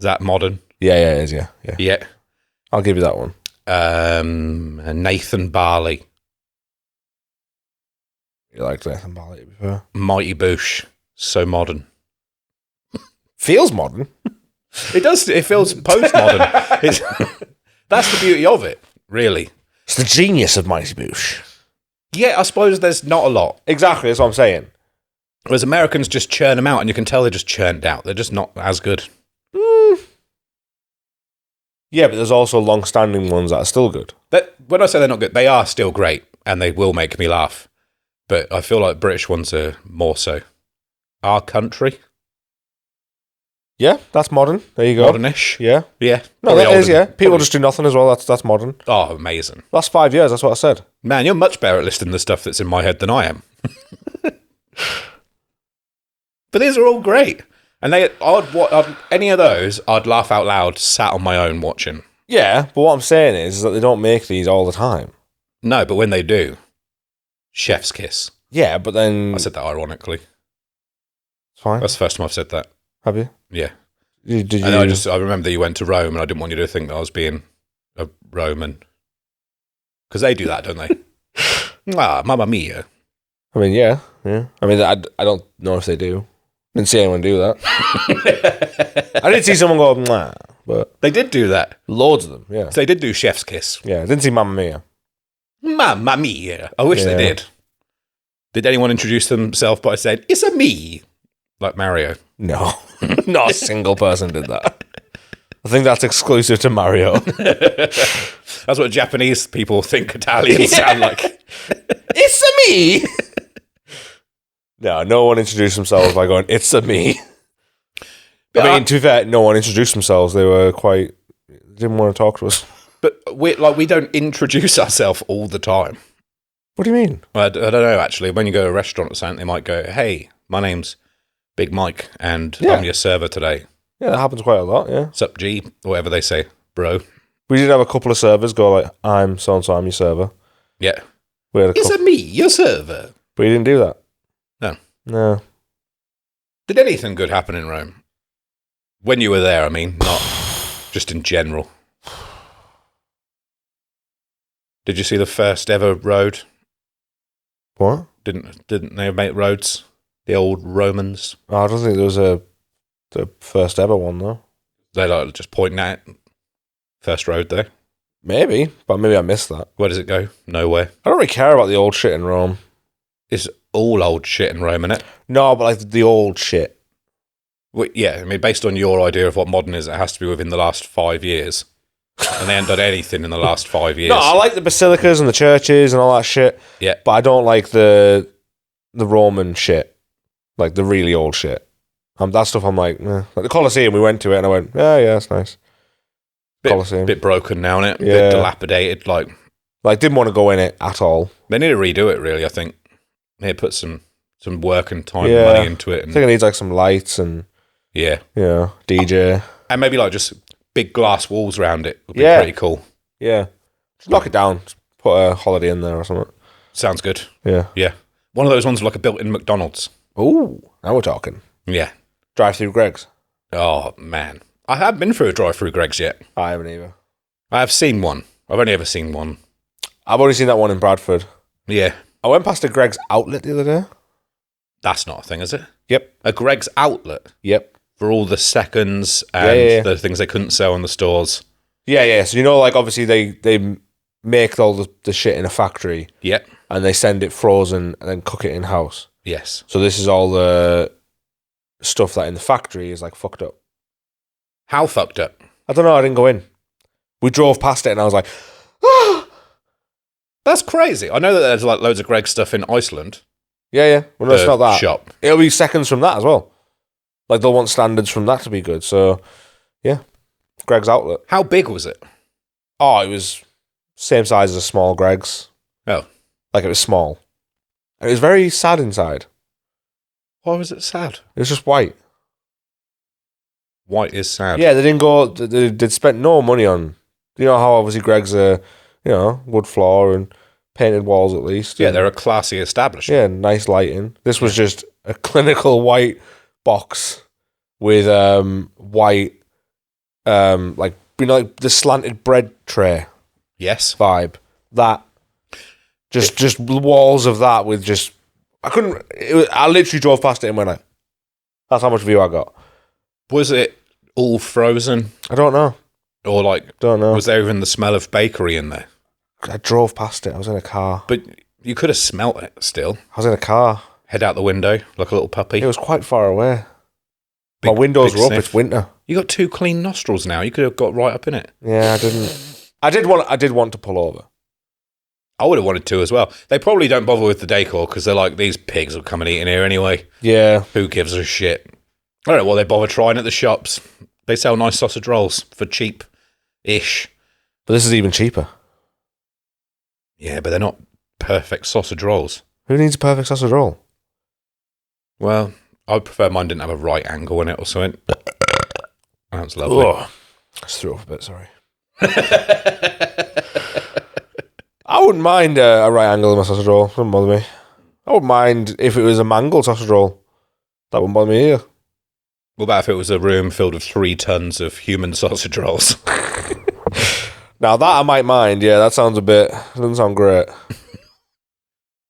Speaker 1: that modern?
Speaker 2: Yeah, it is, yeah.
Speaker 1: Yeah.
Speaker 2: I'll give you that one.
Speaker 1: Nathan Barley,
Speaker 2: You liked Nathan Barley, to be fair.
Speaker 1: Mighty Boosh, so modern.
Speaker 2: Feels modern.
Speaker 1: It does. It feels postmodern. That's the beauty of it, really.
Speaker 2: It's the genius of Mighty Boosh.
Speaker 1: Yeah, I suppose there's not a lot.
Speaker 2: Exactly, that's what I'm saying.
Speaker 1: Whereas Americans just churn them out, and you can tell they're just churned out. They're just not as good.
Speaker 2: Yeah, but there's also long-standing ones that are still good.
Speaker 1: When I say they're not good, they are still great, and they will make me laugh. But I feel like British ones are more so. Our Country,
Speaker 2: Yeah, that's modern. There you go.
Speaker 1: modernish.
Speaker 2: Yeah.
Speaker 1: Yeah.
Speaker 2: No,
Speaker 1: Probably
Speaker 2: that is,
Speaker 1: older
Speaker 2: yeah.
Speaker 1: than-
Speaker 2: People
Speaker 1: probably-
Speaker 2: just do nothing as well. That's modern.
Speaker 1: Oh, amazing.
Speaker 2: Last 5 years, that's what I said.
Speaker 1: Man, you're much better at listing the stuff that's in my head than I am. But these are all great. And any of those, I'd laugh out loud, sat on my own watching.
Speaker 2: Yeah, but what I'm saying is that they don't make these all the time.
Speaker 1: No, but when they do, chef's kiss.
Speaker 2: Yeah, but then...
Speaker 1: I said that ironically.
Speaker 2: It's fine.
Speaker 1: That's the first time I've said that.
Speaker 2: Have you?
Speaker 1: Yeah.
Speaker 2: Did you...
Speaker 1: And I remember that you went to Rome, and I didn't want you to think that I was being a Roman. Because they do that, don't they? Mamma mia.
Speaker 2: I mean, yeah. I mean, I don't know if they do. Didn't see anyone do that. I did see someone go, nah, but
Speaker 1: They did do that.
Speaker 2: loads of them, yeah.
Speaker 1: So they did do chef's kiss.
Speaker 2: Yeah, I didn't see Mamma Mia.
Speaker 1: Mamma mia. I wish they
Speaker 2: Yeah.
Speaker 1: did. Did anyone introduce themselves by saying, it's a me? Like Mario.
Speaker 2: No, not a single person did that. I think that's exclusive to Mario.
Speaker 1: That's what Japanese people think Italians sound like.
Speaker 2: It's a me! No one introduced themselves by going, it's a me.
Speaker 1: But
Speaker 2: I mean, to be fair, no one introduced themselves. They were didn't want to talk to us.
Speaker 1: But we don't introduce ourselves all the time.
Speaker 2: What do you mean?
Speaker 1: I don't know, actually. When you go to a restaurant or something, they might go, hey, my name's Big Mike, and
Speaker 2: Yeah.
Speaker 1: I'm your server today.
Speaker 2: Yeah, that happens quite a lot, yeah.
Speaker 1: Sup, G? Or whatever they say, bro.
Speaker 2: We did have a couple of servers go like, I'm so-and-so, I'm your server.
Speaker 1: Yeah.
Speaker 2: We had a
Speaker 1: It's
Speaker 2: couple,
Speaker 1: a me, your server.
Speaker 2: but we didn't do that.
Speaker 1: No.
Speaker 2: No.
Speaker 1: Did anything good happen in Rome? When you were there, I mean, not just in general. Did you see the first ever road?
Speaker 2: What?
Speaker 1: Didn't they make roads? The old Romans?
Speaker 2: Oh, I don't think there was the first ever one, though.
Speaker 1: They like just pointing at it. First road there.
Speaker 2: Maybe, but maybe I missed that.
Speaker 1: Where does it go? Nowhere.
Speaker 2: I don't really care about the old shit in Rome.
Speaker 1: It's all old shit in Rome, innit?
Speaker 2: No, but like the old shit.
Speaker 1: Well, yeah, I mean, based on your idea of what modern is, it has to be within the last 5 years. And they haven't done anything in the last 5 years.
Speaker 2: No, I like the basilicas and the churches and all that shit.
Speaker 1: Yeah.
Speaker 2: But I don't like the Roman shit. Like the really old shit. That stuff I'm like, eh. Like the Colosseum, we went to it and I went, yeah, that's nice. Colosseum.
Speaker 1: Bit broken now, isn't it?
Speaker 2: Yeah.
Speaker 1: Bit dilapidated. Like
Speaker 2: didn't want to go in it at all.
Speaker 1: they need to redo it, really, I think. They need to put some work and time and money into it.
Speaker 2: I
Speaker 1: And,
Speaker 2: think it needs like some lights and,
Speaker 1: yeah.
Speaker 2: DJ.
Speaker 1: And maybe like just big glass walls around it would be
Speaker 2: Yeah.
Speaker 1: pretty cool.
Speaker 2: Yeah. Just lock it down. Just put a holiday in there or something.
Speaker 1: Sounds good.
Speaker 2: Yeah.
Speaker 1: Yeah. One of those ones with like a built-in McDonald's.
Speaker 2: Ooh, now we're talking.
Speaker 1: Yeah.
Speaker 2: Drive-through Greg's.
Speaker 1: Oh, man. I haven't been through a drive-through Greg's yet.
Speaker 2: I haven't either.
Speaker 1: I have seen one. I've only ever seen one.
Speaker 2: I've only seen that one in Bradford.
Speaker 1: Yeah.
Speaker 2: I went past a Greg's outlet the other day.
Speaker 1: That's not a thing, is it?
Speaker 2: Yep.
Speaker 1: A Greg's outlet
Speaker 2: Yep.
Speaker 1: for all the seconds and the things they couldn't sell in the stores.
Speaker 2: Yeah. So, like, obviously they make all the shit in a factory.
Speaker 1: Yep.
Speaker 2: And they send it frozen and then cook it in-house.
Speaker 1: Yes.
Speaker 2: So this is all the stuff that in the factory is, like, fucked up.
Speaker 1: How fucked up?
Speaker 2: I don't know, I didn't go in. We drove past it and I was like, ah!
Speaker 1: That's crazy. I know that there's like loads of Greg's stuff in Iceland.
Speaker 2: Yeah. Well, no, it's not that.
Speaker 1: Shop.
Speaker 2: It'll be seconds from that as well. Like, they'll want standards from that to be good. So, yeah. Greg's outlet.
Speaker 1: How big was it?
Speaker 2: Oh, it was same size as a small Greg's.
Speaker 1: Oh.
Speaker 2: Like, it was small. And it was very sad inside.
Speaker 1: Why was it sad?
Speaker 2: It was just white.
Speaker 1: White is sad.
Speaker 2: Yeah, they didn't go... They'd spent no money on... You know how obviously Greg's a, wood floor and painted walls at least.
Speaker 1: Yeah,
Speaker 2: and,
Speaker 1: they're a classy establishment.
Speaker 2: yeah, nice lighting. This was just a clinical white box with white, like the slanted bread tray
Speaker 1: Yes.
Speaker 2: vibe. That just walls of that with just I literally drove past it and went like, that's how much view I got.
Speaker 1: Was it all frozen?
Speaker 2: I don't know.
Speaker 1: Or like,
Speaker 2: Don't know.
Speaker 1: was there even the smell of bakery in there?
Speaker 2: I drove past it. I was in a car.
Speaker 1: But you could have smelt it still.
Speaker 2: I was in a car.
Speaker 1: Head out the window like a little puppy.
Speaker 2: It was quite far away.
Speaker 1: Big-
Speaker 2: My windows
Speaker 1: big
Speaker 2: were up.
Speaker 1: sniff.
Speaker 2: It's winter.
Speaker 1: You got 2 clean nostrils now. You could have got right up in it.
Speaker 2: Yeah, I didn't. I did want to pull over.
Speaker 1: I would have wanted to as well. They probably don't bother with the decor because they're like, these pigs will come and eat in here anyway.
Speaker 2: Yeah.
Speaker 1: Who gives a shit? I don't know what they bother trying at the shops. They sell nice sausage rolls for cheap-ish.
Speaker 2: But this is even cheaper.
Speaker 1: Yeah, but they're not perfect sausage rolls.
Speaker 2: Who needs a perfect sausage roll?
Speaker 1: Well, I prefer mine didn't have a right angle in it or something. That's lovely.
Speaker 2: Ugh. Just threw up a bit, sorry. I wouldn't mind a right angle in my sausage roll. Doesn't bother me. I wouldn't mind if it was a mangled sausage roll. That wouldn't bother me either.
Speaker 1: What about if it was a room filled with 3 tons of human sausage rolls?
Speaker 2: Now that I might mind, yeah, that sounds doesn't sound great.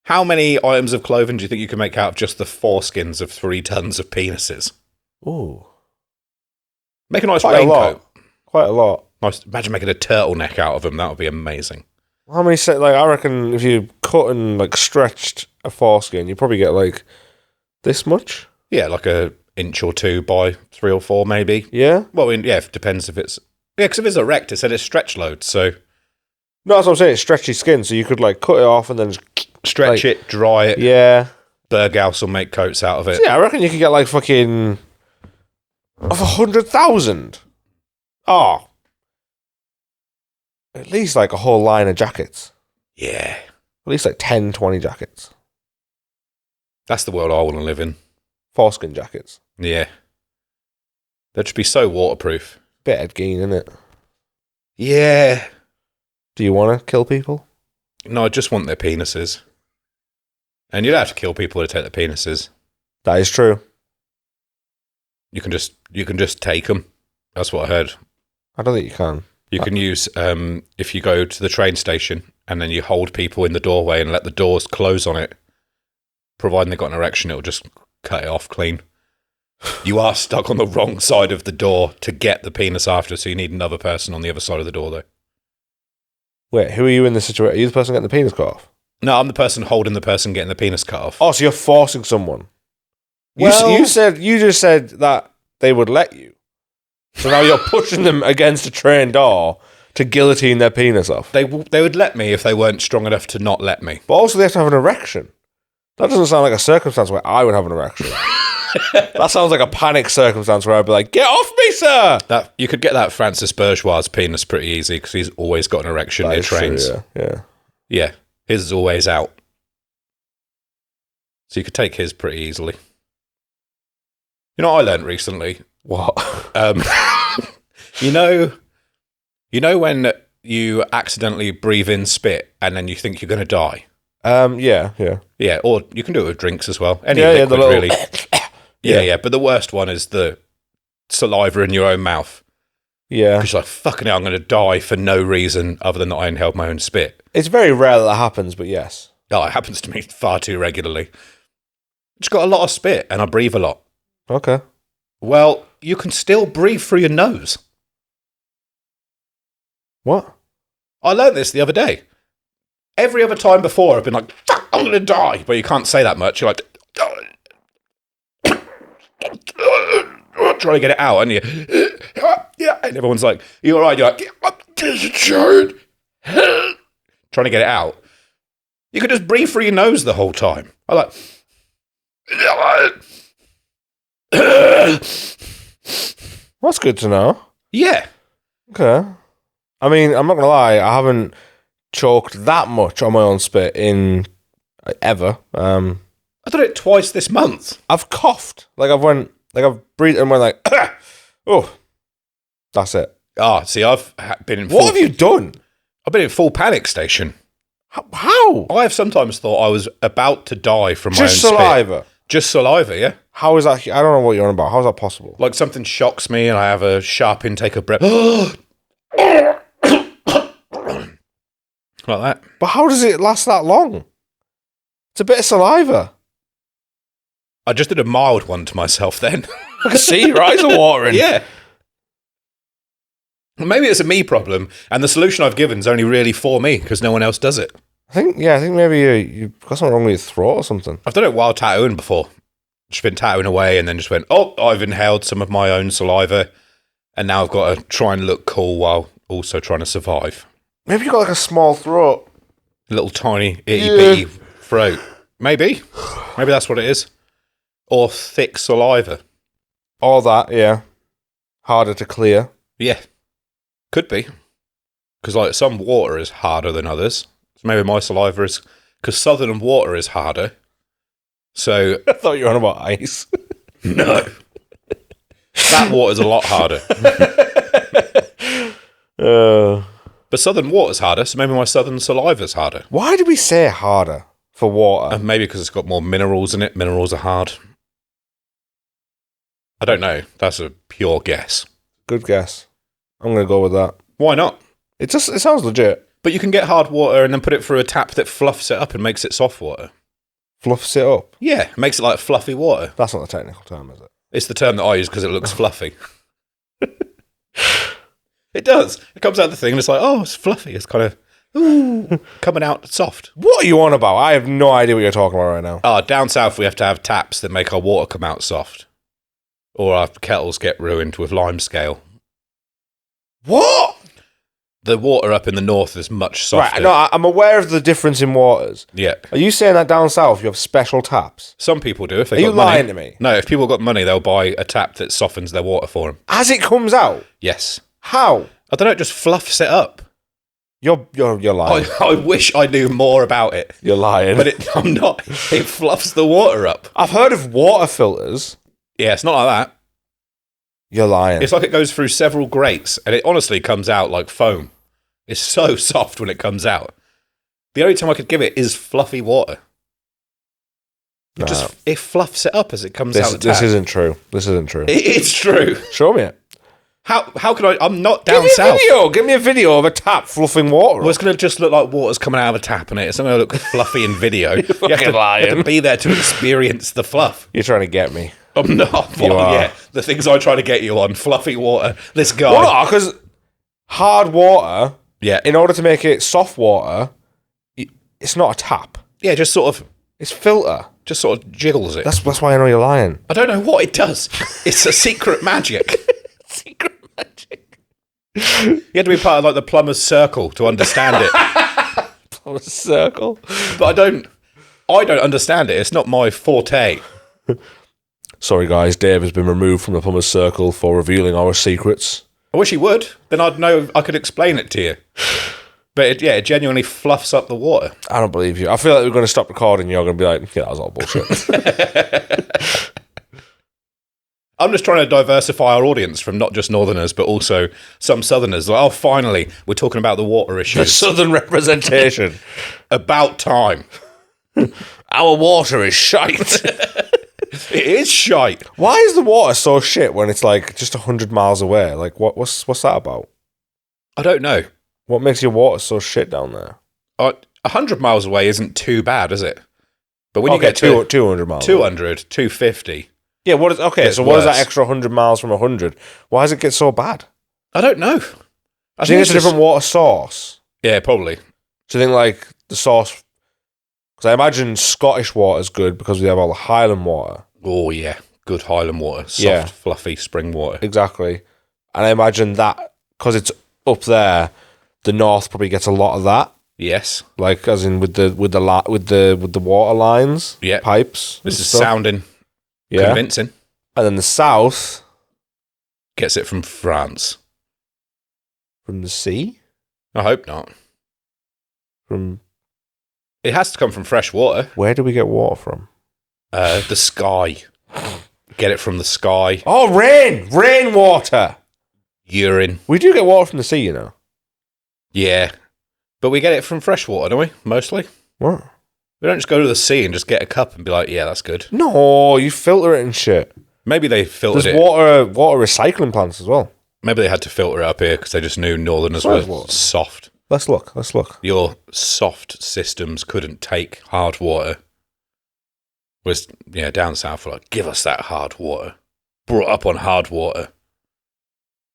Speaker 1: How many items of clothing do you think you can make out of just the foreskins of 3 tons of penises?
Speaker 2: Ooh.
Speaker 1: Make a nice
Speaker 2: Quite a
Speaker 1: raincoat.
Speaker 2: lot. Quite a lot.
Speaker 1: Nice. Imagine making a turtleneck out of them. That would be amazing.
Speaker 2: How many I reckon if you cut and like stretched a foreskin, you probably get like this much.
Speaker 1: Yeah, like a inch or 2 by 3 or 4 maybe.
Speaker 2: Yeah?
Speaker 1: Well, yeah, it depends if it's... Yeah, because if it's erect, it said it's stretch loads, so...
Speaker 2: No, that's what I'm saying. It's stretchy skin, so you could like cut it off and then just
Speaker 1: Stretch it, dry it.
Speaker 2: Yeah.
Speaker 1: Berghaus will make coats out of it.
Speaker 2: So yeah, I reckon you could get like fucking of 100,000. Oh. At least like a whole line of jackets.
Speaker 1: Yeah.
Speaker 2: At least like 10, 20 jackets.
Speaker 1: That's the world I want to live in.
Speaker 2: Foreskin jackets.
Speaker 1: Yeah. They'd just be so waterproof.
Speaker 2: Bit Ed Gein, isn't it?
Speaker 1: Yeah.
Speaker 2: Do you want to kill people?
Speaker 1: No, I just want their penises. And you'd have to kill people to take their penises.
Speaker 2: That is true.
Speaker 1: You can just take them. That's what I heard.
Speaker 2: I don't think you can.
Speaker 1: You can use, if you go to the train station and then you hold people in the doorway and let the doors close on it, providing they've got an erection, it'll just cut it off clean. You are stuck on the wrong side of the door to get the penis after, so you need another person on the other side of the door, though.
Speaker 2: Wait, who are you in this situation? Are you the person getting the penis cut off?
Speaker 1: No, I'm the person holding the person getting the penis cut off.
Speaker 2: Oh, so you're forcing someone.
Speaker 1: Well-
Speaker 2: you just said that they would let you. So now you're pushing them against a train door to guillotine their penis off.
Speaker 1: They would let me if they weren't strong enough to not let me.
Speaker 2: But also they have to have an erection. That doesn't sound like a circumstance where I would have an erection. That sounds like a panic circumstance where I'd be like, get off me, sir!
Speaker 1: You could get that Francis Bourgeois' penis pretty easy because he's always got an erection near trains.
Speaker 2: True, yeah.
Speaker 1: Yeah, his is always out. So you could take his pretty easily. You know what I learned recently?
Speaker 2: What?
Speaker 1: You know when you accidentally breathe in spit and then you think you're going to die?
Speaker 2: Yeah.
Speaker 1: Yeah, or you can do it with drinks as well. Any
Speaker 2: Yeah,
Speaker 1: liquid,
Speaker 2: the little-
Speaker 1: really. Yeah. But the worst one is the saliva in your own mouth.
Speaker 2: Yeah.
Speaker 1: Because you're like, fucking hell, I'm going to die for no reason other than that I inhaled my own spit.
Speaker 2: It's very rare that happens, but yes.
Speaker 1: Oh, it happens to me far too regularly. Just got a lot of spit and I breathe a lot.
Speaker 2: Okay.
Speaker 1: Well, you can still breathe through your nose.
Speaker 2: What?
Speaker 1: I learned this the other day. Every other time before, I've been like, fuck, I'm going to die. But you can't say that much. You're like, trying to get it out. And you, yeah. And everyone's like, you all right? You're like, trying to get it out. You could just breathe through your nose the whole time. I'm like,
Speaker 2: That's good to know.
Speaker 1: yeah.
Speaker 2: Okay. I mean, I'm not going to lie, I haven't choked that much on my own spit in ever.
Speaker 1: I did it twice this month.
Speaker 2: I've coughed. I've breathed and went like, oh, that's it.
Speaker 1: See, I've been in
Speaker 2: What have you done?
Speaker 1: I've been in full panic station.
Speaker 2: How?
Speaker 1: I have sometimes thought I was about to die from my own
Speaker 2: Just
Speaker 1: spit.
Speaker 2: saliva.
Speaker 1: Just saliva, yeah.
Speaker 2: How is that? I don't know what you're on about. How is that possible?
Speaker 1: Like something shocks me and I have a sharp intake of breath. Like that.
Speaker 2: But how does it last that long? It's a bit of saliva.
Speaker 1: I just did a mild one to myself then.
Speaker 2: I can see your eyes are watering.
Speaker 1: Yeah. Maybe it's a me problem, and the solution I've given is only really for me because no one else does it.
Speaker 2: I think maybe you've got something wrong with your throat or something.
Speaker 1: I've done it while tattooing before. Just been tattooing away and then just went, oh, I've inhaled some of my own saliva, and now I've got to try and look cool while also trying to survive.
Speaker 2: Maybe you've got like a small throat.
Speaker 1: A little tiny itty-bitty throat. Maybe. Maybe that's what it is. Or thick saliva.
Speaker 2: All that, yeah. Harder to clear.
Speaker 1: Yeah. Could be. Because like some water is harder than others. So maybe my saliva is... Because southern water is harder. So...
Speaker 2: I thought you were on about ice.
Speaker 1: No. That water's a lot harder. But southern water's harder, so maybe my southern saliva's harder.
Speaker 2: Why do we say harder for water?
Speaker 1: Maybe because it's got more minerals in it. Minerals are hard. I don't know. That's a pure guess.
Speaker 2: Good guess. I'm going to go with that.
Speaker 1: Why not?
Speaker 2: It sounds legit.
Speaker 1: But you can get hard water and then put it through a tap that fluffs it up and makes it soft water.
Speaker 2: Fluffs it up?
Speaker 1: Yeah, makes it like fluffy water.
Speaker 2: That's not the technical term, is it?
Speaker 1: It's the term that I use because it looks fluffy. It does. It comes out the thing and it's like, oh, it's fluffy. It's kind of, ooh, coming out soft.
Speaker 2: What are you on about? I have no idea what you're talking about right now.
Speaker 1: Down south we have to have taps that make our water come out soft. Or our kettles get ruined with lime scale.
Speaker 2: What?
Speaker 1: The water up in the north is much softer.
Speaker 2: Right, no, I'm aware of the difference in waters.
Speaker 1: Yeah.
Speaker 2: Are you saying that down south you have special taps?
Speaker 1: Some people do if they
Speaker 2: Are
Speaker 1: got
Speaker 2: you
Speaker 1: money.
Speaker 2: lying to me?
Speaker 1: No, if people got money, they'll buy a tap that softens their water for them.
Speaker 2: As it comes out?
Speaker 1: Yes.
Speaker 2: How?
Speaker 1: I don't know, it just fluffs it up.
Speaker 2: You're lying.
Speaker 1: I wish I knew more about it.
Speaker 2: You're lying.
Speaker 1: But I'm not. It fluffs the water up.
Speaker 2: I've heard of water filters.
Speaker 1: Yeah, it's not like that.
Speaker 2: You're lying.
Speaker 1: It's like it goes through several grates, and it honestly comes out like foam. It's so soft when it comes out. The only time I could give it is fluffy water. It fluffs it up as it comes out the tap.
Speaker 2: This isn't true. This isn't true.
Speaker 1: It's true.
Speaker 2: Show me it.
Speaker 1: How can I? I'm not down
Speaker 2: Give me a
Speaker 1: south.
Speaker 2: video. Give me a video of a tap fluffing water.
Speaker 1: Well, it's going to just look like water's coming out of a tap, and it's not going to look fluffy in video. You have
Speaker 2: fucking lying.
Speaker 1: to be there to experience the fluff.
Speaker 2: You're trying to get me.
Speaker 1: I'm not.
Speaker 2: You are.
Speaker 1: Yeah, the things I try to get you on, fluffy water. This guy.
Speaker 2: Well, because hard water,
Speaker 1: Yeah.
Speaker 2: in order to make it soft water, it's not a tap.
Speaker 1: Yeah, just sort of jiggles it.
Speaker 2: That's why I know you're lying.
Speaker 1: I don't know what it does. It's a secret magic.
Speaker 2: Secret magic.
Speaker 1: You had to be part of like the plumber's circle to understand it.
Speaker 2: Plumber's circle.
Speaker 1: But I don't understand it. It's not my forte.
Speaker 2: Sorry, guys. Dave has been removed from the plumber's circle for revealing our secrets.
Speaker 1: I wish he would. Then I'd know. I could explain it to you. But it genuinely fluffs up the water.
Speaker 2: I don't believe you. I feel like we're going to stop recording. You're going to be like, yeah, that was all bullshit.
Speaker 1: I'm just trying to diversify our audience from not just Northerners, but also some Southerners. Like, oh, finally, we're talking about the water issues.
Speaker 2: The Southern representation.
Speaker 1: About time.
Speaker 2: Our water is shite.
Speaker 1: It is shite.
Speaker 2: Why is the water so shit when it's like just 100 miles away? Like, what's that about?
Speaker 1: I don't know.
Speaker 2: What makes your water so shit down there?
Speaker 1: 100 miles away isn't too bad, is it? But when you get to
Speaker 2: 200 miles
Speaker 1: 200, away. 250...
Speaker 2: Yeah, what is that extra 100 miles from 100? Why does it get so bad?
Speaker 1: I don't know.
Speaker 2: Do you think it's a different water source?
Speaker 1: Yeah, probably.
Speaker 2: Do you think, like, the source... Because I imagine Scottish water is good because we have all the Highland water.
Speaker 1: Oh, yeah. Good Highland water. Soft, fluffy spring water.
Speaker 2: Exactly. And I imagine that, because it's up there, the north probably gets a lot of that.
Speaker 1: Yes.
Speaker 2: Like, as in with the water lines, pipes.
Speaker 1: This is sounding... convincing.
Speaker 2: And then the south
Speaker 1: gets it from France.
Speaker 2: From the sea?
Speaker 1: I hope not.
Speaker 2: From...
Speaker 1: It has to come from fresh water.
Speaker 2: Where do we get water from?
Speaker 1: The sky. Get it from the sky.
Speaker 2: Oh, rain! Rainwater!
Speaker 1: Urine.
Speaker 2: We do get water from the sea, you know.
Speaker 1: Yeah. But we get it from fresh water, don't we? Mostly.
Speaker 2: What?
Speaker 1: We don't just go to the sea and just get a cup and be like, yeah, that's good.
Speaker 2: No, you filter it and shit.
Speaker 1: Maybe they filtered
Speaker 2: There's
Speaker 1: it.
Speaker 2: water recycling plants as well.
Speaker 1: Maybe they had to filter it up here because they just knew Northerners were soft.
Speaker 2: Let's look.
Speaker 1: Your soft systems couldn't take hard water. Whereas, down south, we're like, give us that hard water. Brought up on hard water.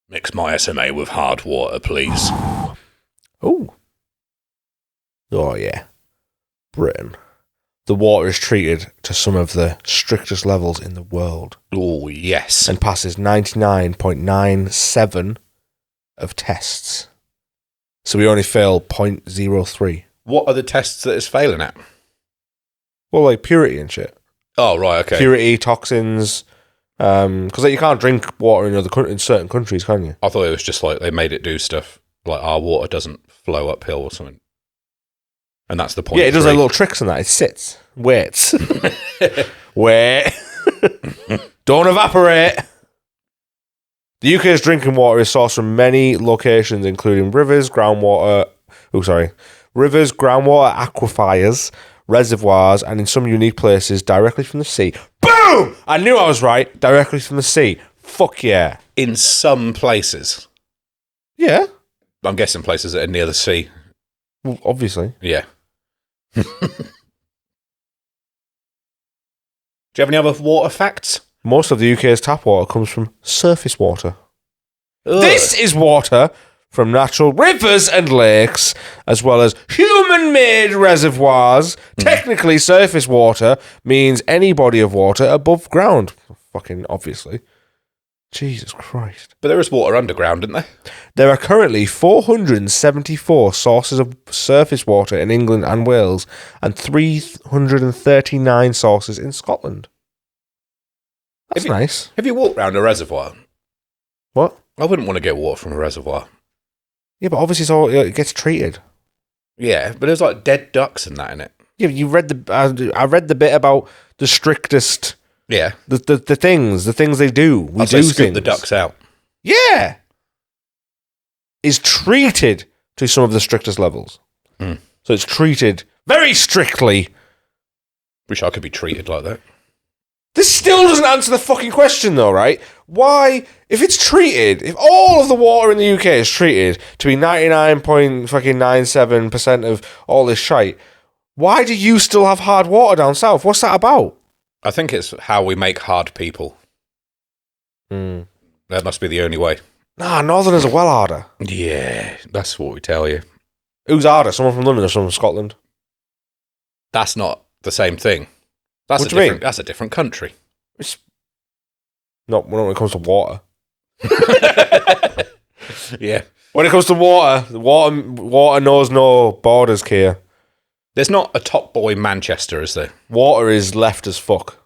Speaker 1: Mix my SMA with hard water, please.
Speaker 2: Oh, yeah. Britain. The water is treated to some of the strictest levels in the world.
Speaker 1: Oh, yes.
Speaker 2: And passes 99.97 of tests. So we only fail 0.03.
Speaker 1: What are the tests that it's failing at?
Speaker 2: Well, like purity and shit.
Speaker 1: Oh, right, okay.
Speaker 2: Purity, toxins. Because you can't drink water in certain countries, can you?
Speaker 1: I thought it was just like they made it do stuff like our water doesn't flow uphill or something. And that's the point.
Speaker 2: Yeah, it does like little tricks on that. It sits, waits, wait, don't evaporate. The UK's drinking water is sourced from many locations, including rivers, groundwater, aquifers, reservoirs, and in some unique places, directly from the sea. Boom! I knew I was right. Directly from the sea. Fuck yeah.
Speaker 1: In some places.
Speaker 2: Yeah.
Speaker 1: I'm guessing places that are near the sea.
Speaker 2: Well, obviously.
Speaker 1: Yeah. Do you have any other water facts?
Speaker 2: Most of the UK's tap water comes from surface water.
Speaker 1: Ugh.
Speaker 2: This is water from natural rivers and lakes, as well as human-made reservoirs. Technically, surface water means any body of water above ground. Fucking obviously. Jesus Christ.
Speaker 1: But there is water underground, isn't there?
Speaker 2: There are currently 474 sources of surface water in England and Wales, and 339 sources in Scotland. That's nice.
Speaker 1: Have you walked around a reservoir?
Speaker 2: What?
Speaker 1: I wouldn't want to get water from a reservoir.
Speaker 2: Yeah, but obviously it gets treated.
Speaker 1: Yeah, but there's like dead ducks and that in it.
Speaker 2: Yeah, you read I read the bit about the strictest.
Speaker 1: Yeah,
Speaker 2: the things they do. We
Speaker 1: do
Speaker 2: scoop
Speaker 1: things. The ducks out.
Speaker 2: Yeah, is treated to some of the strictest levels.
Speaker 1: Mm.
Speaker 2: So it's treated very strictly.
Speaker 1: Wish I could be treated like that.
Speaker 2: This still doesn't answer the fucking question, though, right? Why, if it's treated, if all of the water in the UK is treated to be 99.97% of all this shite, why do you still have hard water down south? What's that about?
Speaker 1: I think it's how we make hard people.
Speaker 2: Mm.
Speaker 1: That must be the only way.
Speaker 2: Nah, Northerners are well harder.
Speaker 1: Yeah, that's what we tell you.
Speaker 2: Who's harder? Someone from London or someone from Scotland?
Speaker 1: That's not the same thing. That's
Speaker 2: what do you mean?
Speaker 1: That's a different country.
Speaker 2: It's not when it comes to water.
Speaker 1: Yeah.
Speaker 2: When it comes to water knows no borders, Kier.
Speaker 1: There's not a top boy Manchester, is there?
Speaker 2: Water is left as fuck.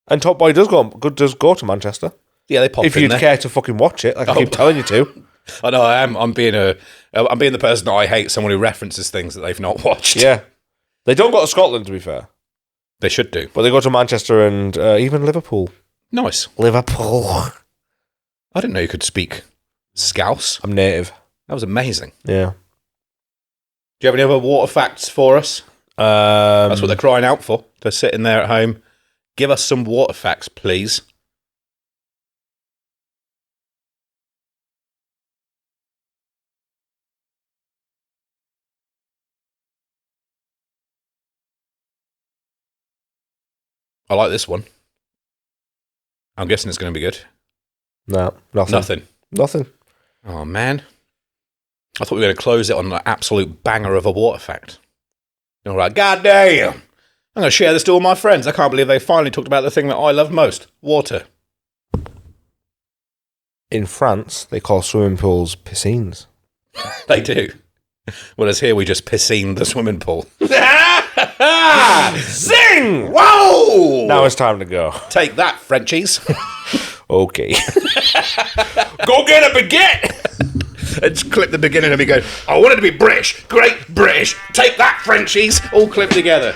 Speaker 2: And Top Boy does go to Manchester.
Speaker 1: Yeah, they pop
Speaker 2: if
Speaker 1: in
Speaker 2: you'd
Speaker 1: there.
Speaker 2: care to fucking watch it, like I keep telling you to.
Speaker 1: I know I am. I'm being the person that I hate, someone who references things that they've not watched.
Speaker 2: Yeah. They don't go to Scotland, to be fair.
Speaker 1: They should do.
Speaker 2: But they go to Manchester and even Liverpool.
Speaker 1: Nice.
Speaker 2: Liverpool.
Speaker 1: I didn't know you could speak Scouse.
Speaker 2: I'm native.
Speaker 1: That was amazing.
Speaker 2: Yeah.
Speaker 1: Do you have any other water facts for us? That's what they're crying out for. They're sitting there at home. Give us some water facts, please. I like this one. I'm guessing it's going to be good.
Speaker 2: No, nothing. Nothing.
Speaker 1: Oh, man. I thought we were going to close it on an absolute banger of a water fact. All right, God damn. I'm going to share this to all my friends. I can't believe they finally talked about the thing that I love most, water.
Speaker 2: In France, they call swimming pools piscines.
Speaker 1: They do. Whereas here we just piscine the swimming pool.
Speaker 2: Zing!
Speaker 1: Whoa!
Speaker 2: Now it's time to go.
Speaker 1: Take that, Frenchies.
Speaker 2: Okay. Go get a baguette!
Speaker 1: And just clip the beginning of me going, I wanted to be British. Great British. Take that, Frenchies. All clipped together.